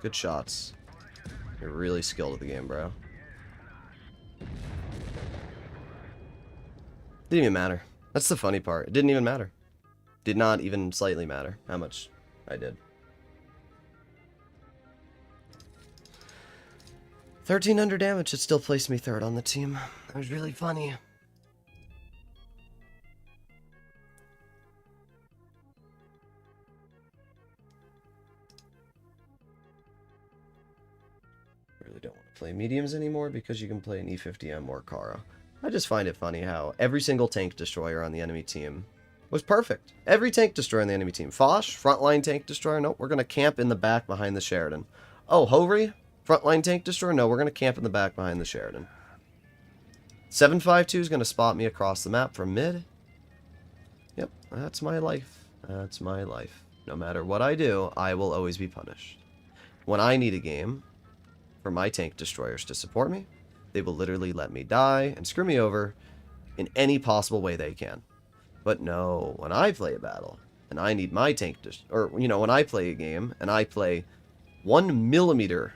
Good shots. You're really skilled at the game, bro. Didn't even matter. That's the funny part. It didn't even matter. Did not even slightly matter how much I did. 1,300 damage. It still placed me third on the team. That was really funny. Really don't want to play mediums anymore because you can play an E50M or Kara. I just find it funny how every single tank destroyer on the enemy team was perfect. Every tank destroyer on the enemy team. Foch, frontline tank destroyer. Nope, we're going to camp in the back behind the Sheridan. Oh, Hovry, frontline tank destroyer. No, we're going to camp in the back behind the Sheridan. 7.52 is going to spot me across the map from mid. Yep, that's my life. That's my life. No matter what I do, I will always be punished. When I need a game for my tank destroyers to support me, they will literally let me die and screw me over in any possible way they can. But no, when I play a battle and I need my tank when I play a game and I play 1 millimeter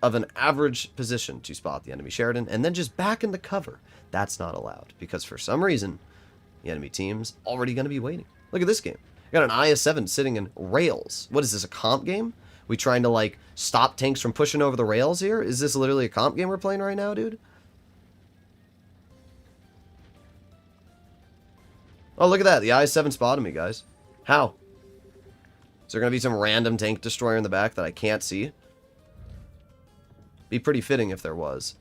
of an average position to spot the enemy Sheridan and then just back into cover, that's not allowed because for some reason the enemy team's already going to be waiting. Look at this game. I got an IS-7 sitting in rails. What is this, a comp game? We trying to, like, stop tanks from pushing over the rails here? Is this literally a comp game we're playing right now, dude? Oh, look at that. The IS-7 spotted me, guys. How? Is there going to be some random tank destroyer in the back that I can't see? Be pretty fitting if there was.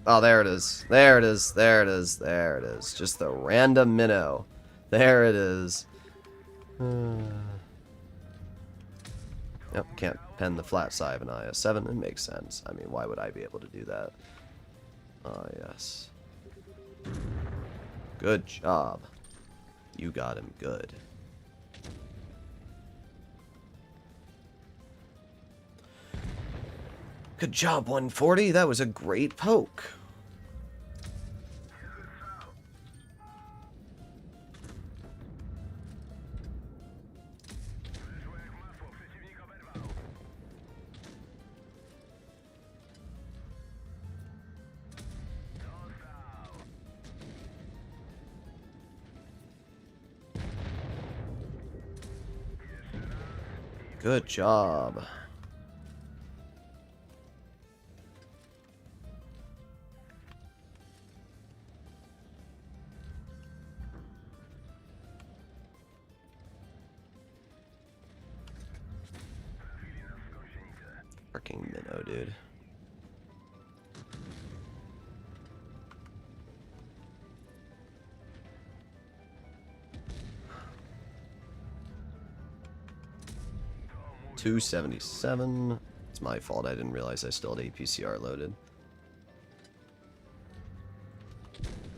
Oh, there it is. There it is. There it is. There it is. Just the random minnow. There it is. Yep, can't pen the flat side of an IS-7. It makes sense. I mean, why would I be able to do that? Ah, yes. Good job. You got him good. Good job, 140. That was a great poke. Good job. Freaking minnow, dude. $277. It's my fault. I didn't realize I still had APCR loaded.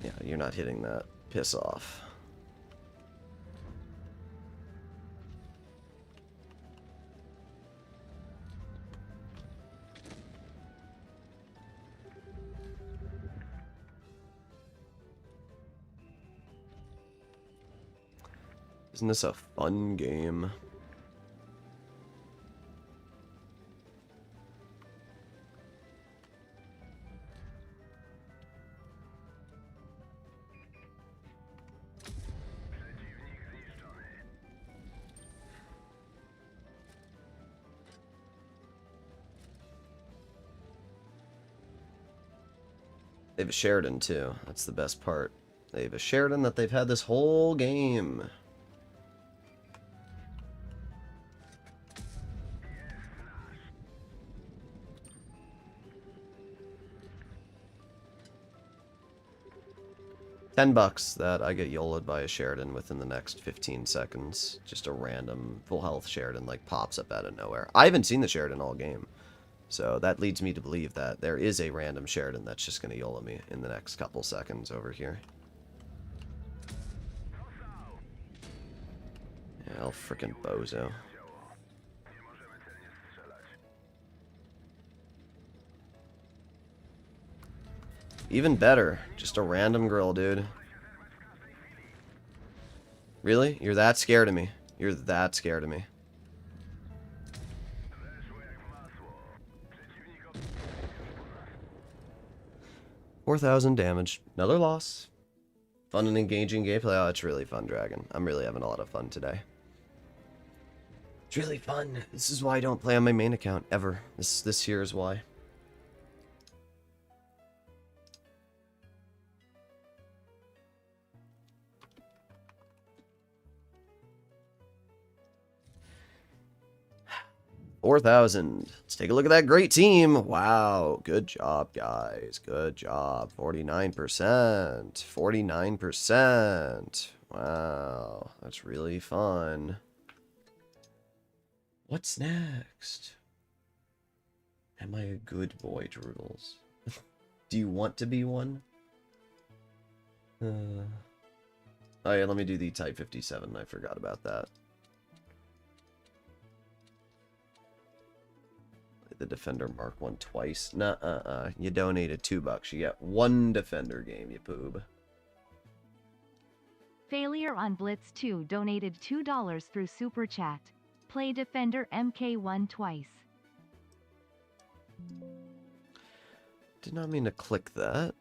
Yeah, you're not hitting that. Piss off. Isn't this a fun game? They have a Sheridan too. That's the best part. They have a Sheridan that they've had this whole game. $10 that I get YOLO'd by a Sheridan within the next 15 seconds. Just a random full health Sheridan like pops up out of nowhere. I haven't seen the Sheridan all game. So that leads me to believe that there is a random Sheridan that's just going to YOLO me in the next couple seconds over here. Yeah, I'll frickin' bozo. Even better, just a random grill, dude. Really? You're that scared of me? You're that scared of me? $4,000 damage. Another loss. Fun and engaging gameplay. Oh, it's really fun, Dragon. I'm really having a lot of fun today. It's really fun. This is why I don't play on my main account ever. This here is why. $4,000. Let's take a look at that great team. Wow. Good job, guys. Good job. 49%. 49%. Wow. That's really fun. What's next? Am I a good boy, Droodles? Do you want to be one? Oh yeah, let me do the Type 57. I forgot about that. The Defender Mark 1 twice. Nuh-uh-uh. You donated $2. You get one Defender game, you poob. Failure on Blitz 2 donated $2 through Super Chat. Play Defender MK1 twice. Did not mean to click that.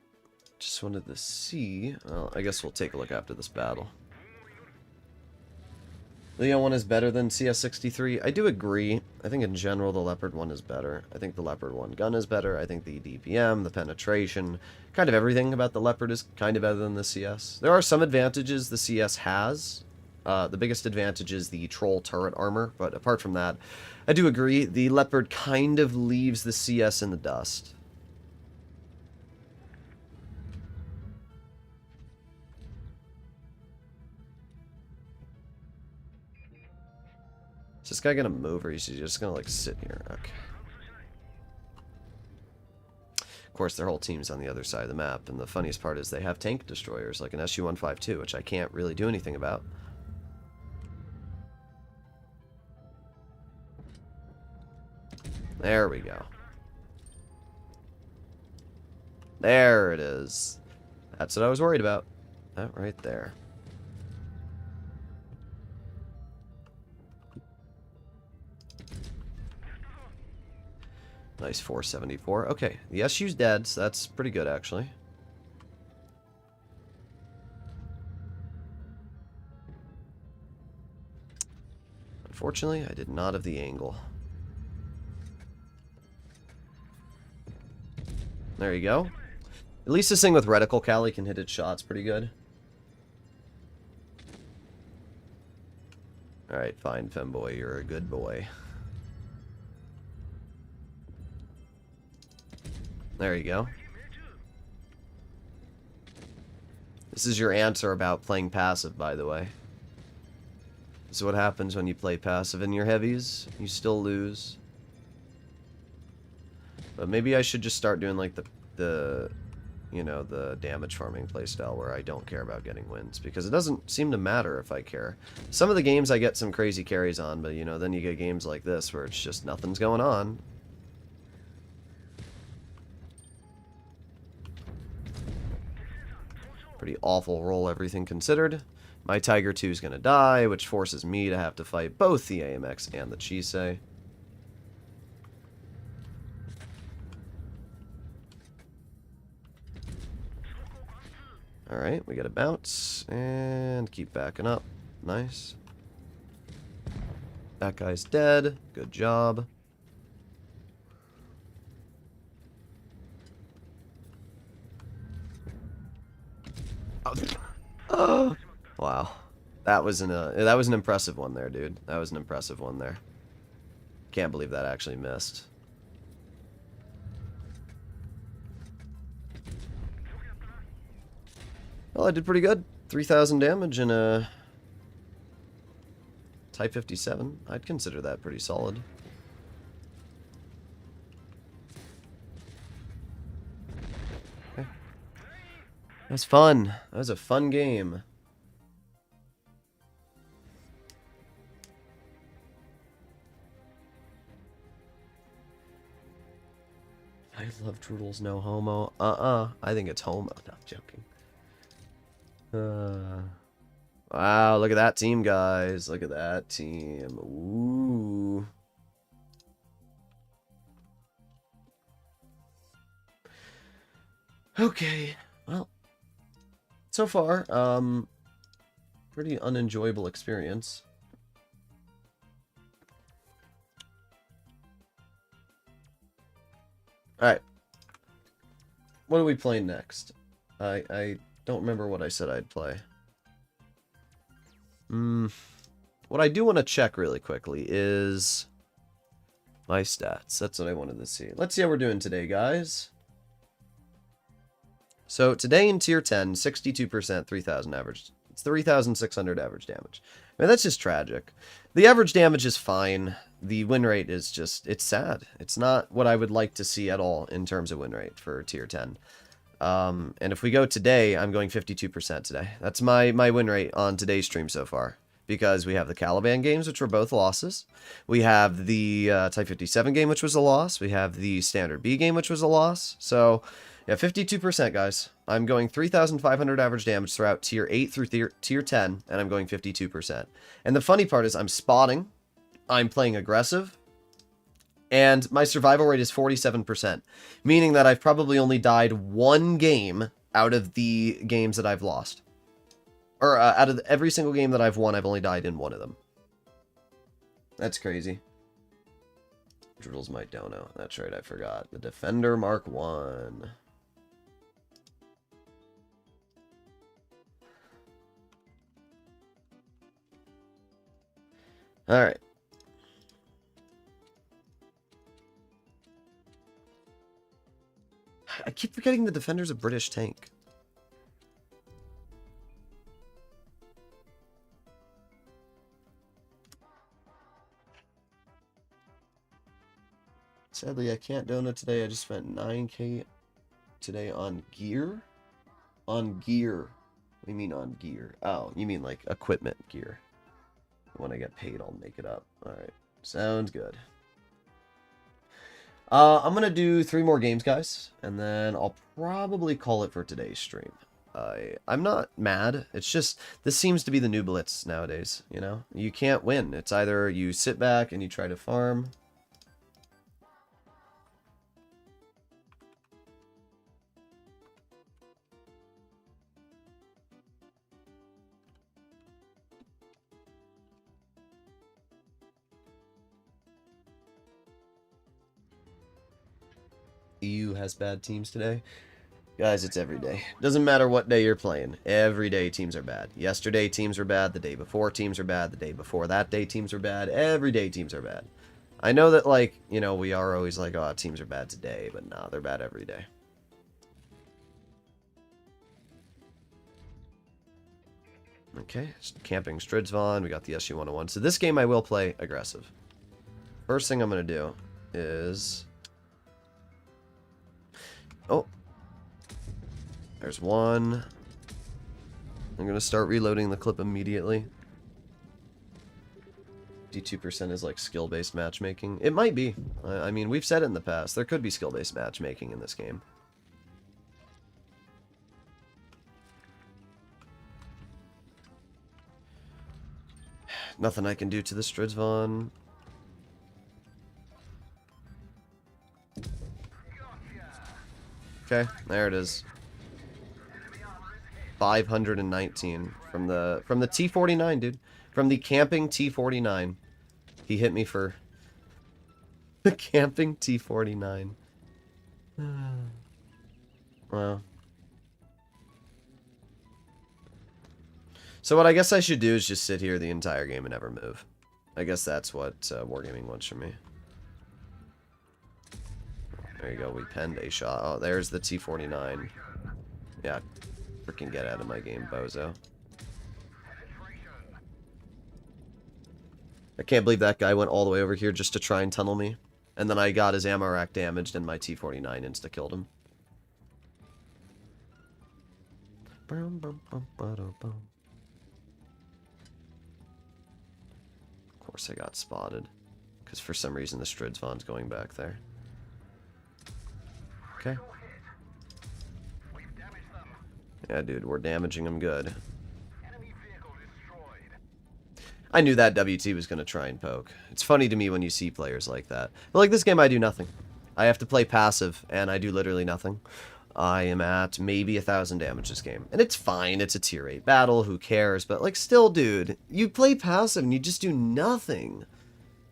Just wanted to see. Well, I guess we'll take a look after this battle. Leo 1 is better than CS63. I do agree. I think in general the Leopard 1 is better. I think the Leopard 1 gun is better. I think the DPM, the penetration, kind of everything about the Leopard is kind of better than the CS. There are some advantages the CS has. The biggest advantage is the troll turret armor, but apart from that, I do agree. The Leopard kind of leaves the CS in the dust. Is this guy gonna move, or is he just gonna like sit here? Okay. Of course, their whole team's on the other side of the map, and the funniest part is they have tank destroyers like an SU-152, which I can't really do anything about. There we go. There it is. That's what I was worried about. That right there. Nice 474. Okay, the SU's dead, so that's pretty good, actually. Unfortunately, I did not have the angle. There you go. At least this thing with reticle Cali can hit its shots pretty good. Alright, fine, femboy, you're a good boy. There you go. This is your answer about playing passive, by the way. This is what happens when you play passive in your heavies. You still lose. But maybe I should just start doing like the you know, the damage farming playstyle where I don't care about getting wins, because it doesn't seem to matter if I care. Some of the games I get some crazy carries on, but you know, then you get games like this where it's just nothing's going on. Pretty awful roll, everything considered. My Tiger 2 is going to die, which forces me to have to fight both the AMX and the Chisei. Alright, we get a bounce, and keep backing up. Nice. That guy's dead. Good job. Oh. Wow. That was an impressive one there, dude. That was an impressive one there. Can't believe that actually missed. Well, I did pretty good. 3,000 damage in a Type 57. I'd consider that pretty solid. Okay. That was fun. That was a fun game. I love Droodles, no homo. I think it's homo. No, I'm joking. Wow, look at that team, guys. Look at that team. Ooh. Okay. Well, so far, pretty unenjoyable experience. Alright. What are we playing next? I don't remember what I said I'd play. What I do want to check really quickly is my stats. That's what I wanted to see. Let's see how we're doing today, guys. So today in tier 10, 62%, 3,000 average. It's 3,600 average damage. I mean, that's just tragic. The average damage is fine. The win rate is just, it's sad. It's not what I would like to see at all in terms of win rate for tier 10. And if we go today, I'm going 52% today. That's my win rate on today's stream so far. Because we have the Caliban games, which were both losses. We have the Type 57 game, which was a loss. We have the Standard B game, which was a loss. So, yeah, 52%, guys. I'm going 3,500 average damage throughout tier 8 through tier 10, and I'm going 52%. And the funny part is I'm spotting, I'm playing aggressive, and my survival rate is 47%, meaning that I've probably only died one game out of the games that I've lost. Or out of every single game that I've won, I've only died in one of them. That's crazy. Droodles might dono. That's right, I forgot. The Defender Mark 1. Alright. I keep forgetting the Defender's a British tank. Sadly, I can't donut today. I just spent 9K today on gear? On gear. What do you mean on gear? Oh, you mean like equipment gear. When I get paid, I'll make it up. Alright. Sounds good. I'm going to do 3 more games, guys. And then I'll probably call it for today's stream. I'm not mad. It's just, this seems to be the new blitz nowadays, you know? You can't win. It's either you sit back and you try to farm. EU has bad teams today. Guys, it's every day. Doesn't matter what day you're playing. Every day teams are bad. Yesterday teams were bad. The day before teams are bad. The day before that day teams are bad. Every day teams are bad. I know that, like, you know, we are always like, oh, teams are bad today. But no, they're bad every day. Okay, camping Stridsvagn. We got the SU-101. So this game I will play aggressive. First thing I'm going to do is... Oh. There's one. I'm going to start reloading the clip immediately. 52% is like skill-based matchmaking. It might be. I mean, we've said it in the past. There could be skill-based matchmaking in this game. Nothing I can do to the Stridsvagn. Okay, there it is. 519 from the T49, dude. From the camping T49. He hit me for the camping T49. Wow. So what I guess I should do is just sit here the entire game and never move. I guess that's what Wargaming wants from me. There you go, we penned a shot. Oh, there's the T49. Yeah, freaking get out of my game, bozo. I can't believe that guy went all the way over here just to try and tunnel me. And then I got his ammo rack damaged and my T49 insta-killed him. Of course I got spotted. Because for some reason the Stridsvagn's going back there. Okay. Yeah, dude, we're damaging him good. I knew that WT was going to try and poke. It's funny to me when you see players like that. But like this game, I do nothing. I have to play passive, and I do literally nothing. I am at maybe 1,000 damage this game. And it's fine, it's a tier 8 battle, who cares? But like, still, dude, you play passive and you just do nothing.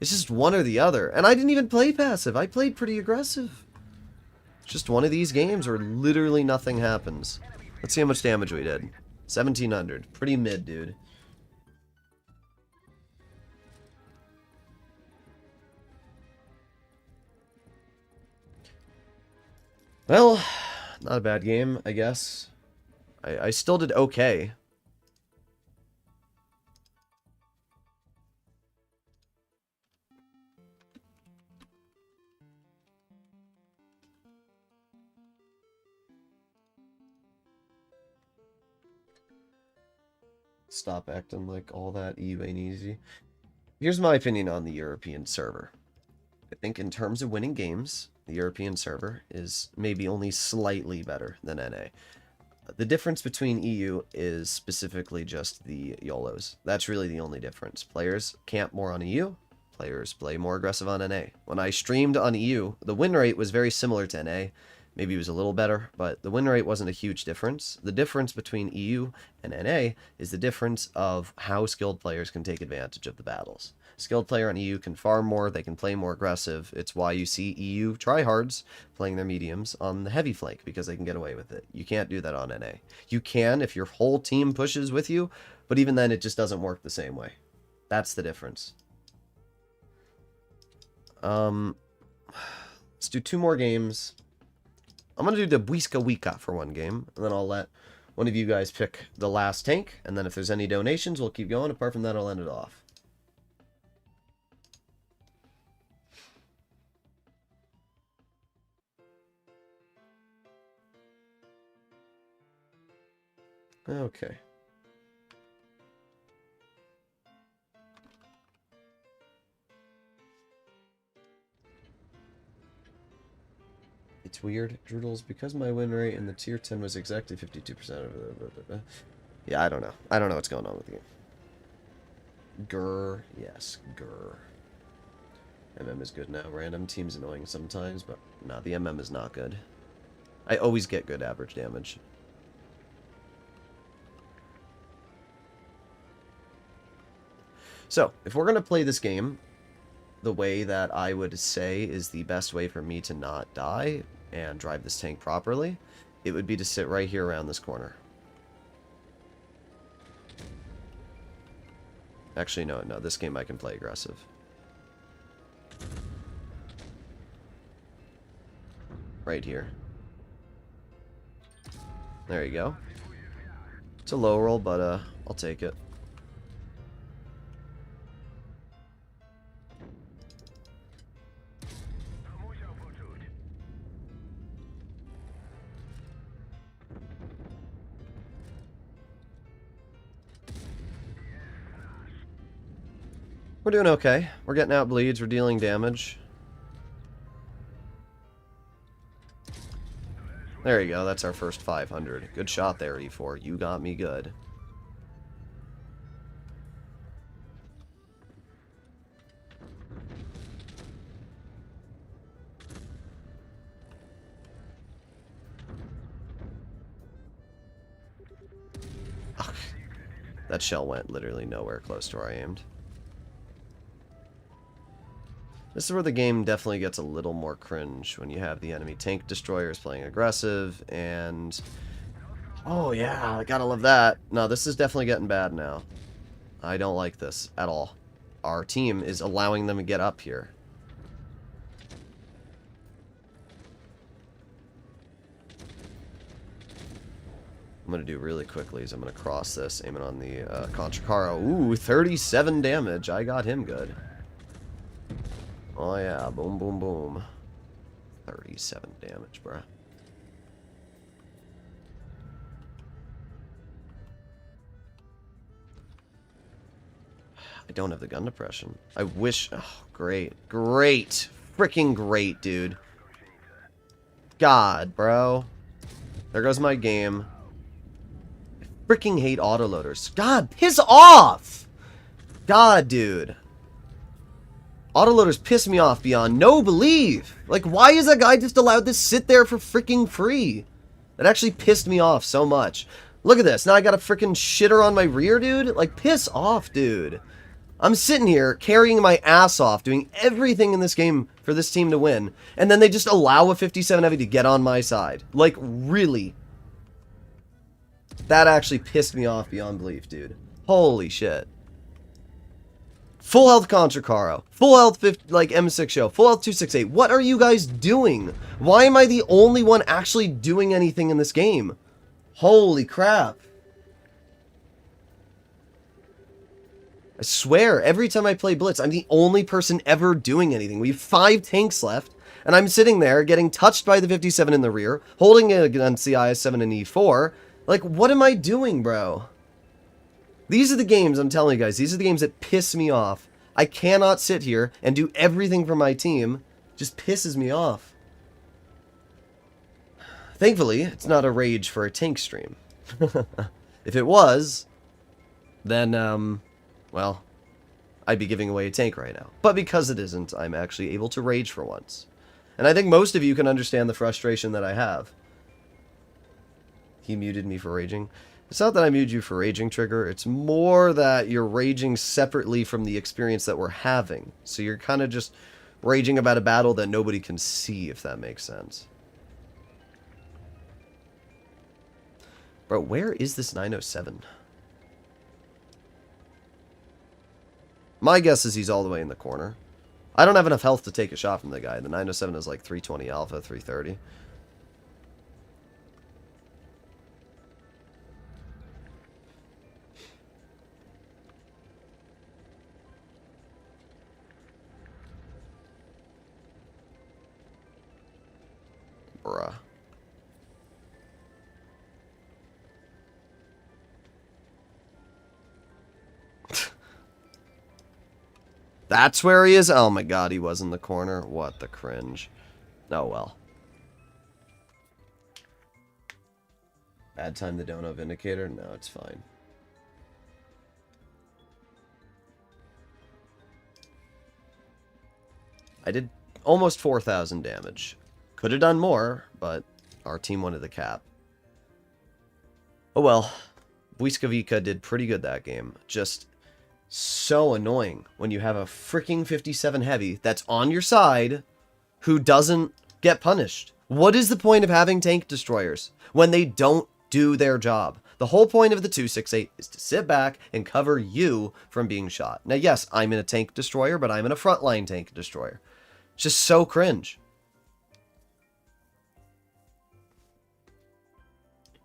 It's just one or the other. And I didn't even play passive. I played pretty aggressive. It's just one of these games where literally nothing happens. Let's see how much damage we did. 1,700. Pretty mid, dude. Well, not a bad game, I guess. I still did okay. Stop acting like all that EU ain't easy. Here's my opinion on the European server. I think in terms of winning games, the European server is maybe only slightly better than NA. The difference between EU is specifically just the YOLOs. That's really the only difference. Players camp more on EU, players play more aggressive on NA. When I streamed on EU, the win rate was very similar to NA. Maybe it was a little better, but the win rate wasn't a huge difference. The difference between EU and NA is the difference of how skilled players can take advantage of the battles. Skilled player on EU can farm more, they can play more aggressive. It's why you see EU tryhards playing their mediums on the heavy flank, because they can get away with it. You can't do that on NA. You can if your whole team pushes with you, but even then it just doesn't work the same way. That's the difference. Let's do 2 more games. I'm going to do the Wiska for 1 game, and then I'll let one of you guys pick the last tank, and then if there's any donations, we'll keep going. Apart from that, I'll end it off. Okay. It's weird, Droodles, because my win rate in the tier 10 was exactly 52% of yeah, I don't know. I don't know what's going on with the game. Grr. Yes, grr. MM is good now. Random team's annoying sometimes, but no, the MM is not good. I always get good average damage. So, if we're going to play this game the way that I would say is the best way for me to not die, and drive this tank properly, it would be to sit right here around this corner. Actually, no, this game I can play aggressive. Right here. There you go. It's a low roll, but I'll take it. We're doing okay. We're getting out bleeds. We're dealing damage. There you go. That's our first 500. Good shot there, E4. You got me good. Ugh. That shell went literally nowhere close to where I aimed. This is where the game definitely gets a little more cringe when you have the enemy tank destroyers playing aggressive and... Oh yeah, I gotta love that. No, this is definitely getting bad now. I don't like this at all. Our team is allowing them to get up here. I'm gonna do really quickly is I'm gonna cross this, aiming on the Conchicaro. Ooh, 37 damage. I got him good. Oh yeah, boom, boom, boom. 37 damage, bruh. I don't have the gun depression. I wish... Oh, great. Great. Freaking great, dude. God, bro. There goes my game. I freaking hate autoloaders. God, piss off! God, dude. Autoloaders piss me off beyond no belief. Like, why is that guy just allowed to sit there for freaking free? That actually pissed me off so much. Look at this. Now I got a freaking shitter on my rear, dude. Like, piss off, dude. I'm sitting here carrying my ass off, doing everything in this game for this team to win. And then they just allow a 57 heavy to get on my side. Like, really? That actually pissed me off beyond belief, dude. Holy shit. Full health Conchicaro. Full health like M6 show. Full health 268. What are you guys doing? Why am I the only one actually doing anything in this game? Holy crap. I swear, every time I play Blitz, I'm the only person ever doing anything. We have 5 tanks left, and I'm sitting there getting touched by the 57 in the rear, holding it against the IS-7 and E4. Like, what am I doing, bro? These are the games, I'm telling you guys, these are the games that piss me off. I cannot sit here and do everything for my team. It just pisses me off. Thankfully, it's not a rage for a tank stream. If it was, then, well, I'd be giving away a tank right now. But because it isn't, I'm actually able to rage for once. And I think most of you can understand the frustration that I have. He muted me for raging. It's not that I muted you for raging, Trigger. It's more that you're raging separately from the experience that we're having. So you're kind of just raging about a battle that nobody can see, if that makes sense. Bro, where is this 907? My guess is he's all the way in the corner. I don't have enough health to take a shot from the guy. The 907 is like 320 alpha, 330. Bruh. That's where he is? Oh my god, he was in the corner. What the cringe. Oh well. Bad time to don't know Vindicator? No, it's fine. I did almost 4,000 damage. Could have done more, but our team wanted the cap. Oh well. Wiska did pretty good that game. Just so annoying when you have a freaking 57 heavy that's on your side who doesn't get punished. What is the point of having tank destroyers when they don't do their job? The whole point of the 268 is to sit back and cover you from being shot. Now, yes, I'm in a tank destroyer, but I'm in a frontline tank destroyer. It's just so cringe.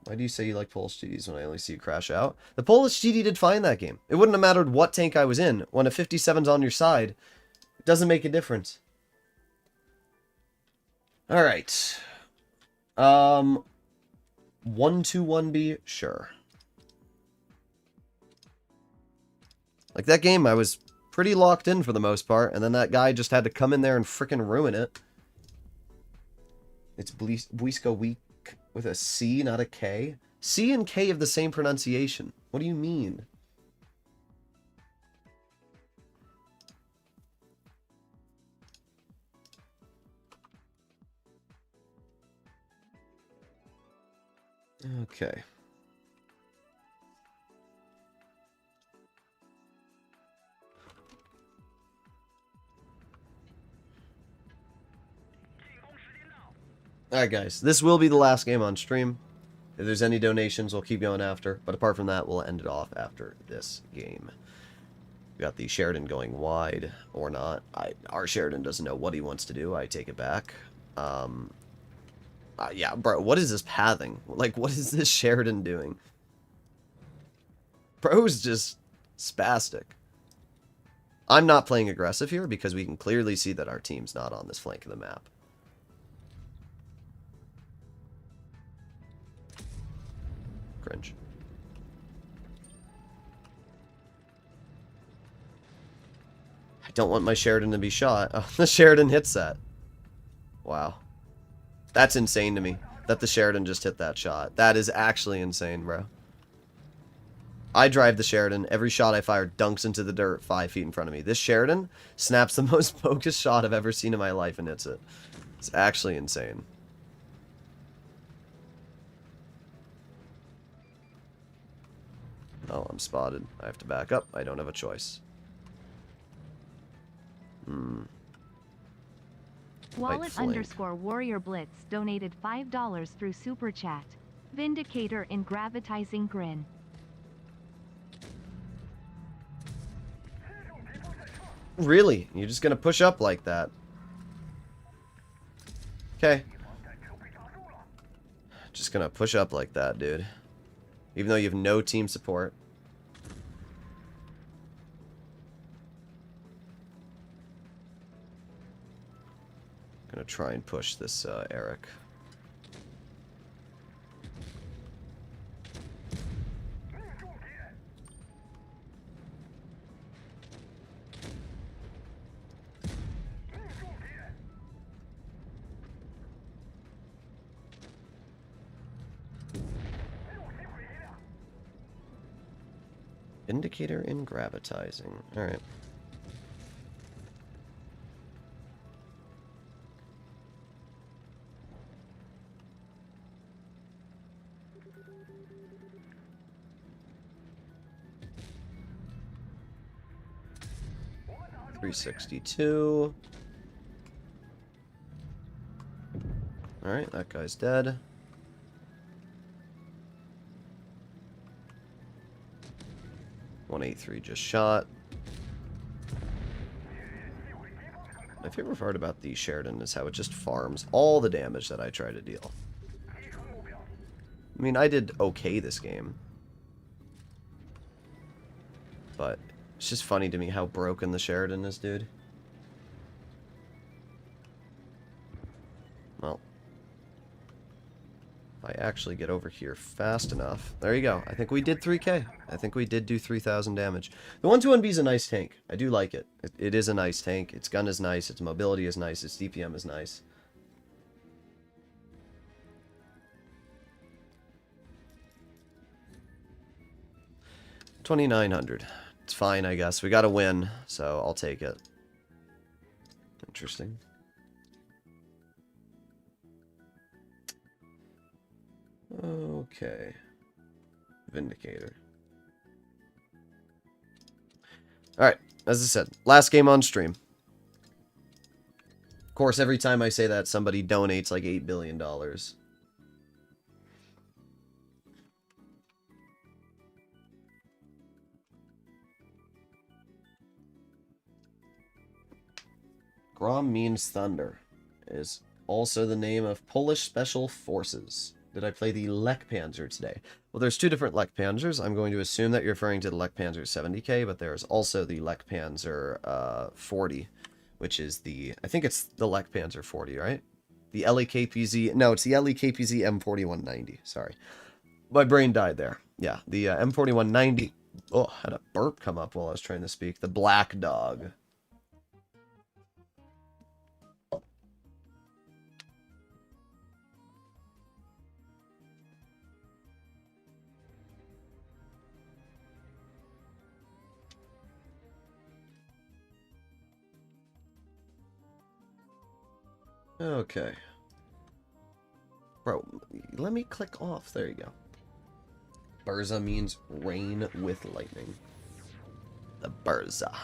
Why do you say you like Polish GDs when I only see you crash out? The Polish GD did fine that game. It wouldn't have mattered what tank I was in. When a 57's on your side, it doesn't make a difference. Alright. 1-2-1B? Sure. Like, that game, I was pretty locked in for the most part, and then that guy just had to come in there and frickin' ruin it. It's Wiska weak with a C, not a K. C and K have the same pronunciation. What do you mean? Okay. Alright guys, this will be the last game on stream. If there's any donations, we'll keep going after. But apart from that, we'll end it off after this game. We got the Sheridan going wide, or not. Our Sheridan doesn't know what he wants to do. I take it back. Yeah, bro, what is this pathing? Like, what is this Sheridan doing? Bro's just spastic. I'm not playing aggressive here because we can clearly see that our team's not on this flank of the map. Cringe. I don't want my Sheridan to be shot. Oh, the Sheridan hits that. Wow. That's insane to me, that the Sheridan just hit that shot. That is actually insane, bro. I drive the Sheridan. Every shot I fire dunks into the dirt 5 feet in front of me. This Sheridan snaps the most bogus shot I've ever seen in my life and hits it. It's actually insane. Oh, I'm spotted. I have to back up. I don't have a choice. Wallet_Warrior Blitz donated $5 through Super Chat. Vindicator in gravitizing grin. Really? You're just gonna push up like that? Okay. Just gonna push up like that, dude. Even though you have no team support. Gonna try and push this Eric. Vindicator in gravitizing. Alright. $362. Alright, that guy's dead. $183 just shot. My favorite part about the Sheridan is how it just farms all the damage that I try to deal. I mean, I did okay this game. But it's just funny to me how broken the Sheridan is, dude. Well, if I actually get over here fast enough. There you go. I think we did 3k. I think we did do 3,000 damage. The 121B is a nice tank. I do like it. It is a nice tank. Its gun is nice. Its mobility is nice. Its DPM is nice. $2,900. It's fine, I guess. We got to win, so I'll take it. Interesting. Okay. Vindicator. Alright, as I said, last game on stream. course, every time I say that, somebody donates like $8 billion. Grom means thunder. Is also the name of Polish Special Forces. Did I play the Lech Panzer today? Well, there's two different Lech Panzers. I'm going to assume that you're referring to the Lech Panzer 70K, but there's also the Lech Panzer 40, which is the... I think it's the Lech Panzer 40, right? The LEKPZ... No, it's the LEKPZ M4190. Sorry. My brain died there. Yeah, the M4190... Oh, had a burp come up while I was trying to speak. The Black Dog. Okay. Bro, let me click off. There you go. Burza means rain with lightning. The Burza. I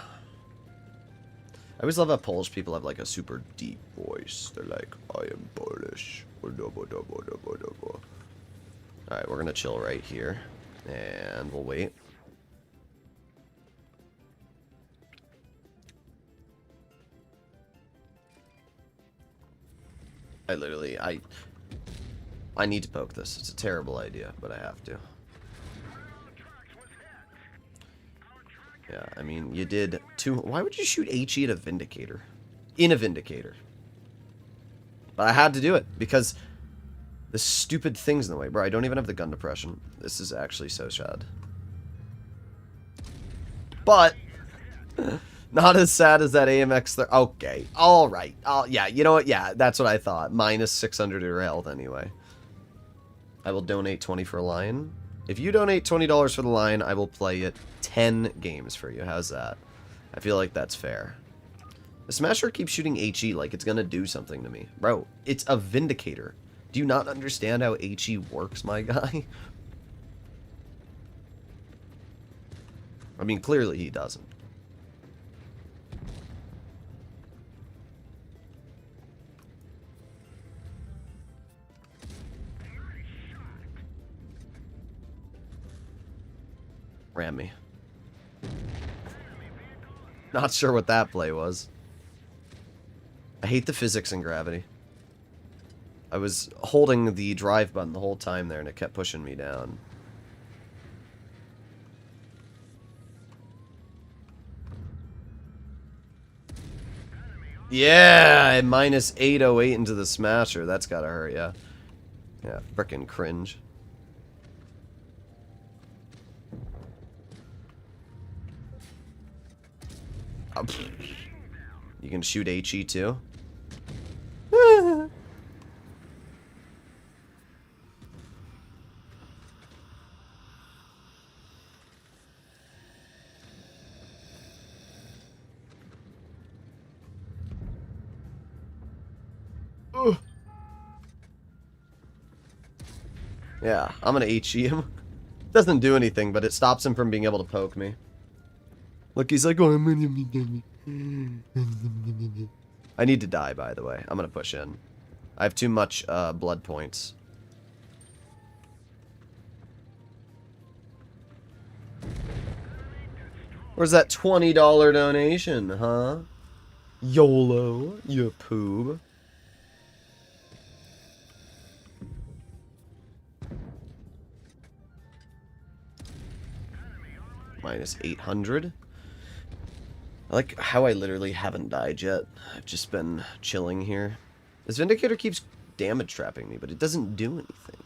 always love how Polish people have like a super deep voice. They're like, I am Polish. Alright, we're gonna chill right here. And we'll wait. I need to poke this. It's a terrible idea, but I have to. Yeah, I mean, you did two... Why would you shoot HE at a Vindicator? In a Vindicator. But I had to do it, because the stupid thing's in the way. Bro, I don't even have the gun depression. This is actually so sad. But... Not as sad as that AMX... Okay, alright. Yeah, you know what? Yeah, that's what I thought. Minus 600 to your health anyway. I will donate 20 for a lion. If you donate $20 for the lion, I will play it 10 games for you. How's that? I feel like that's fair. The Smasher keeps shooting HE like it's gonna do something to me. Bro, it's a Vindicator. Do you not understand how HE works, my guy? I mean, clearly he doesn't. Ram me. Not sure what that play was. I hate the physics in gravity. I was holding the drive button the whole time there and it kept pushing me down. Yeah, minus 808 into the Smasher. That's gotta hurt, yeah. Yeah, frickin' cringe. You can shoot HE too? Yeah, I'm gonna HE him. Doesn't do anything, but it stops him from being able to poke me. Look, he's like, oh, I need to die, by the way. I'm gonna push in. I have too much blood points. Where's that $20 donation, huh? YOLO, you poob. Minus 800. I like how I literally haven't died yet. I've just been chilling here. This Vindicator keeps damage trapping me, but it doesn't do anything.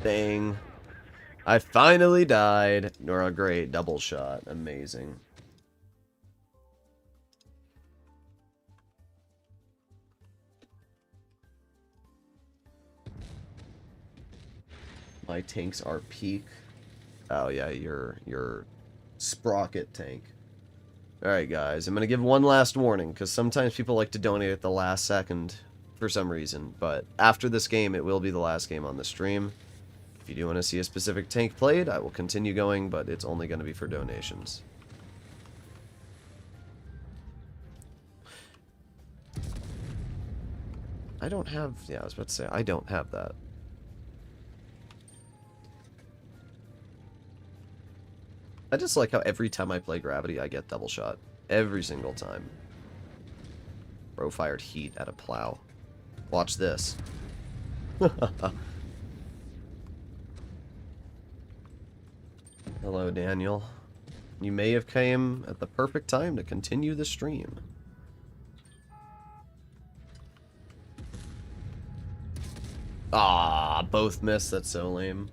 Dang. I finally died. Nor a great double shot. Amazing. My tanks are peak. Oh yeah, your sprocket tank. Alright, guys. I'm going to give one last warning, because sometimes people like to donate at the last second for some reason. But after this game, it will be the last game on the stream. If you do want to see a specific tank played, I will continue going, but it's only going to be for donations. I don't have... Yeah, I was about to say, I don't have that. I just like how every time I play Gravity, I get double shot. Every single time. Bro fired heat at a plow. Watch this. Hello, Daniel. You may have came at the perfect time to continue the stream. Ah, both missed. That's so lame.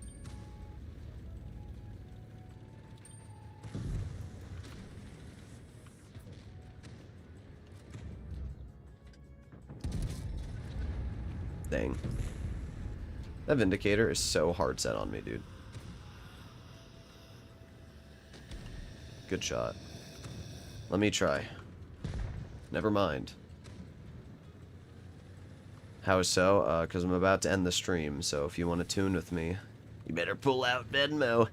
Dang. That Vindicator is so hard set on me, dude. Good shot. Let me try. Never mind. How so? Because I'm about to end the stream, so if you want to tune with me, you better pull out Venmo.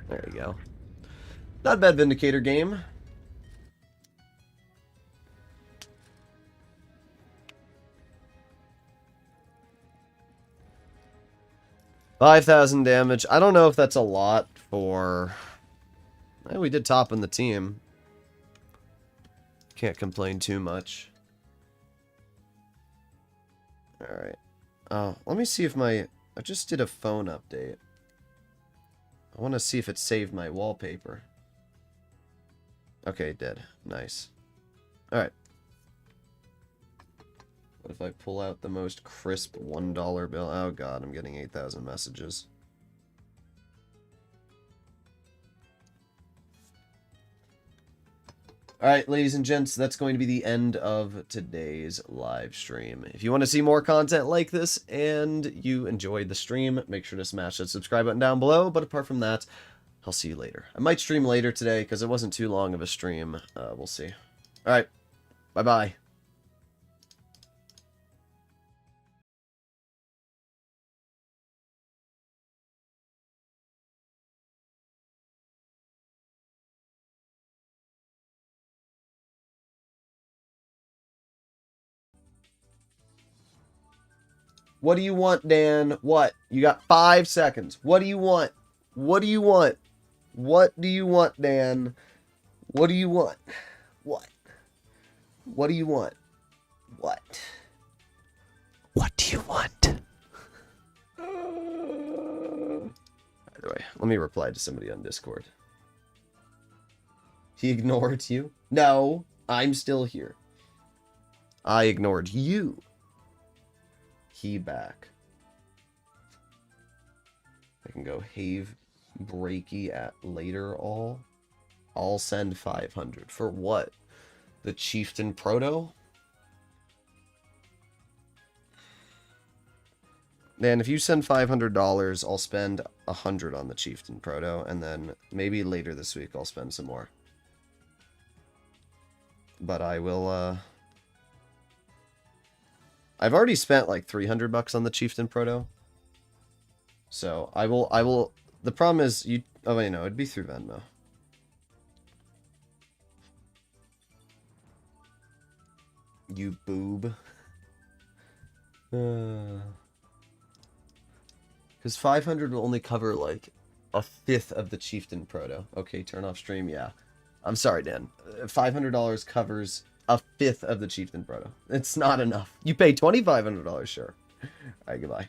There you go. Not a bad Vindicator game. $5,000 damage. I don't know if that's a lot for... Well, we did top in the team. Can't complain too much. Alright. Oh, let me see if my... I just did a phone update. I want to see if it saved my wallpaper. Okay, it did. Nice. Alright. What if I pull out the most crisp $1 bill? Oh god, I'm getting 8,000 messages. Alright, ladies and gents, that's going to be the end of today's live stream. If you want to see more content like this and you enjoyed the stream, make sure to smash that subscribe button down below. But apart from that, I'll see you later. I might stream later today because it wasn't too long of a stream. We'll see. Alright, bye-bye. What do you want, Dan? What? You got 5 seconds. What do you want? What do you want? What do you want, Dan? What do you want? What? What do you want? What? What do you want? Either way, let me reply to somebody on Discord. He ignored you? No, I'm still here. I ignored you. He back. I can go Have Breaky at later all. I'll send 500. For what? The Chieftain Proto? Man, if you send $500, I'll spend 100 on the Chieftain Proto, and then maybe later this week I'll spend some more. But I will, I've already spent like 300 bucks on the Chieftain Proto. So I will, the problem is you, oh wait, no, it'd be through Venmo. You boob. Because 500 will only cover like a fifth of the Chieftain Proto. Okay, turn off stream, yeah. I'm sorry, Dan. $500 covers a fifth of the Chieftain Proto. It's not enough. You pay $2,500, sure. Alright, goodbye.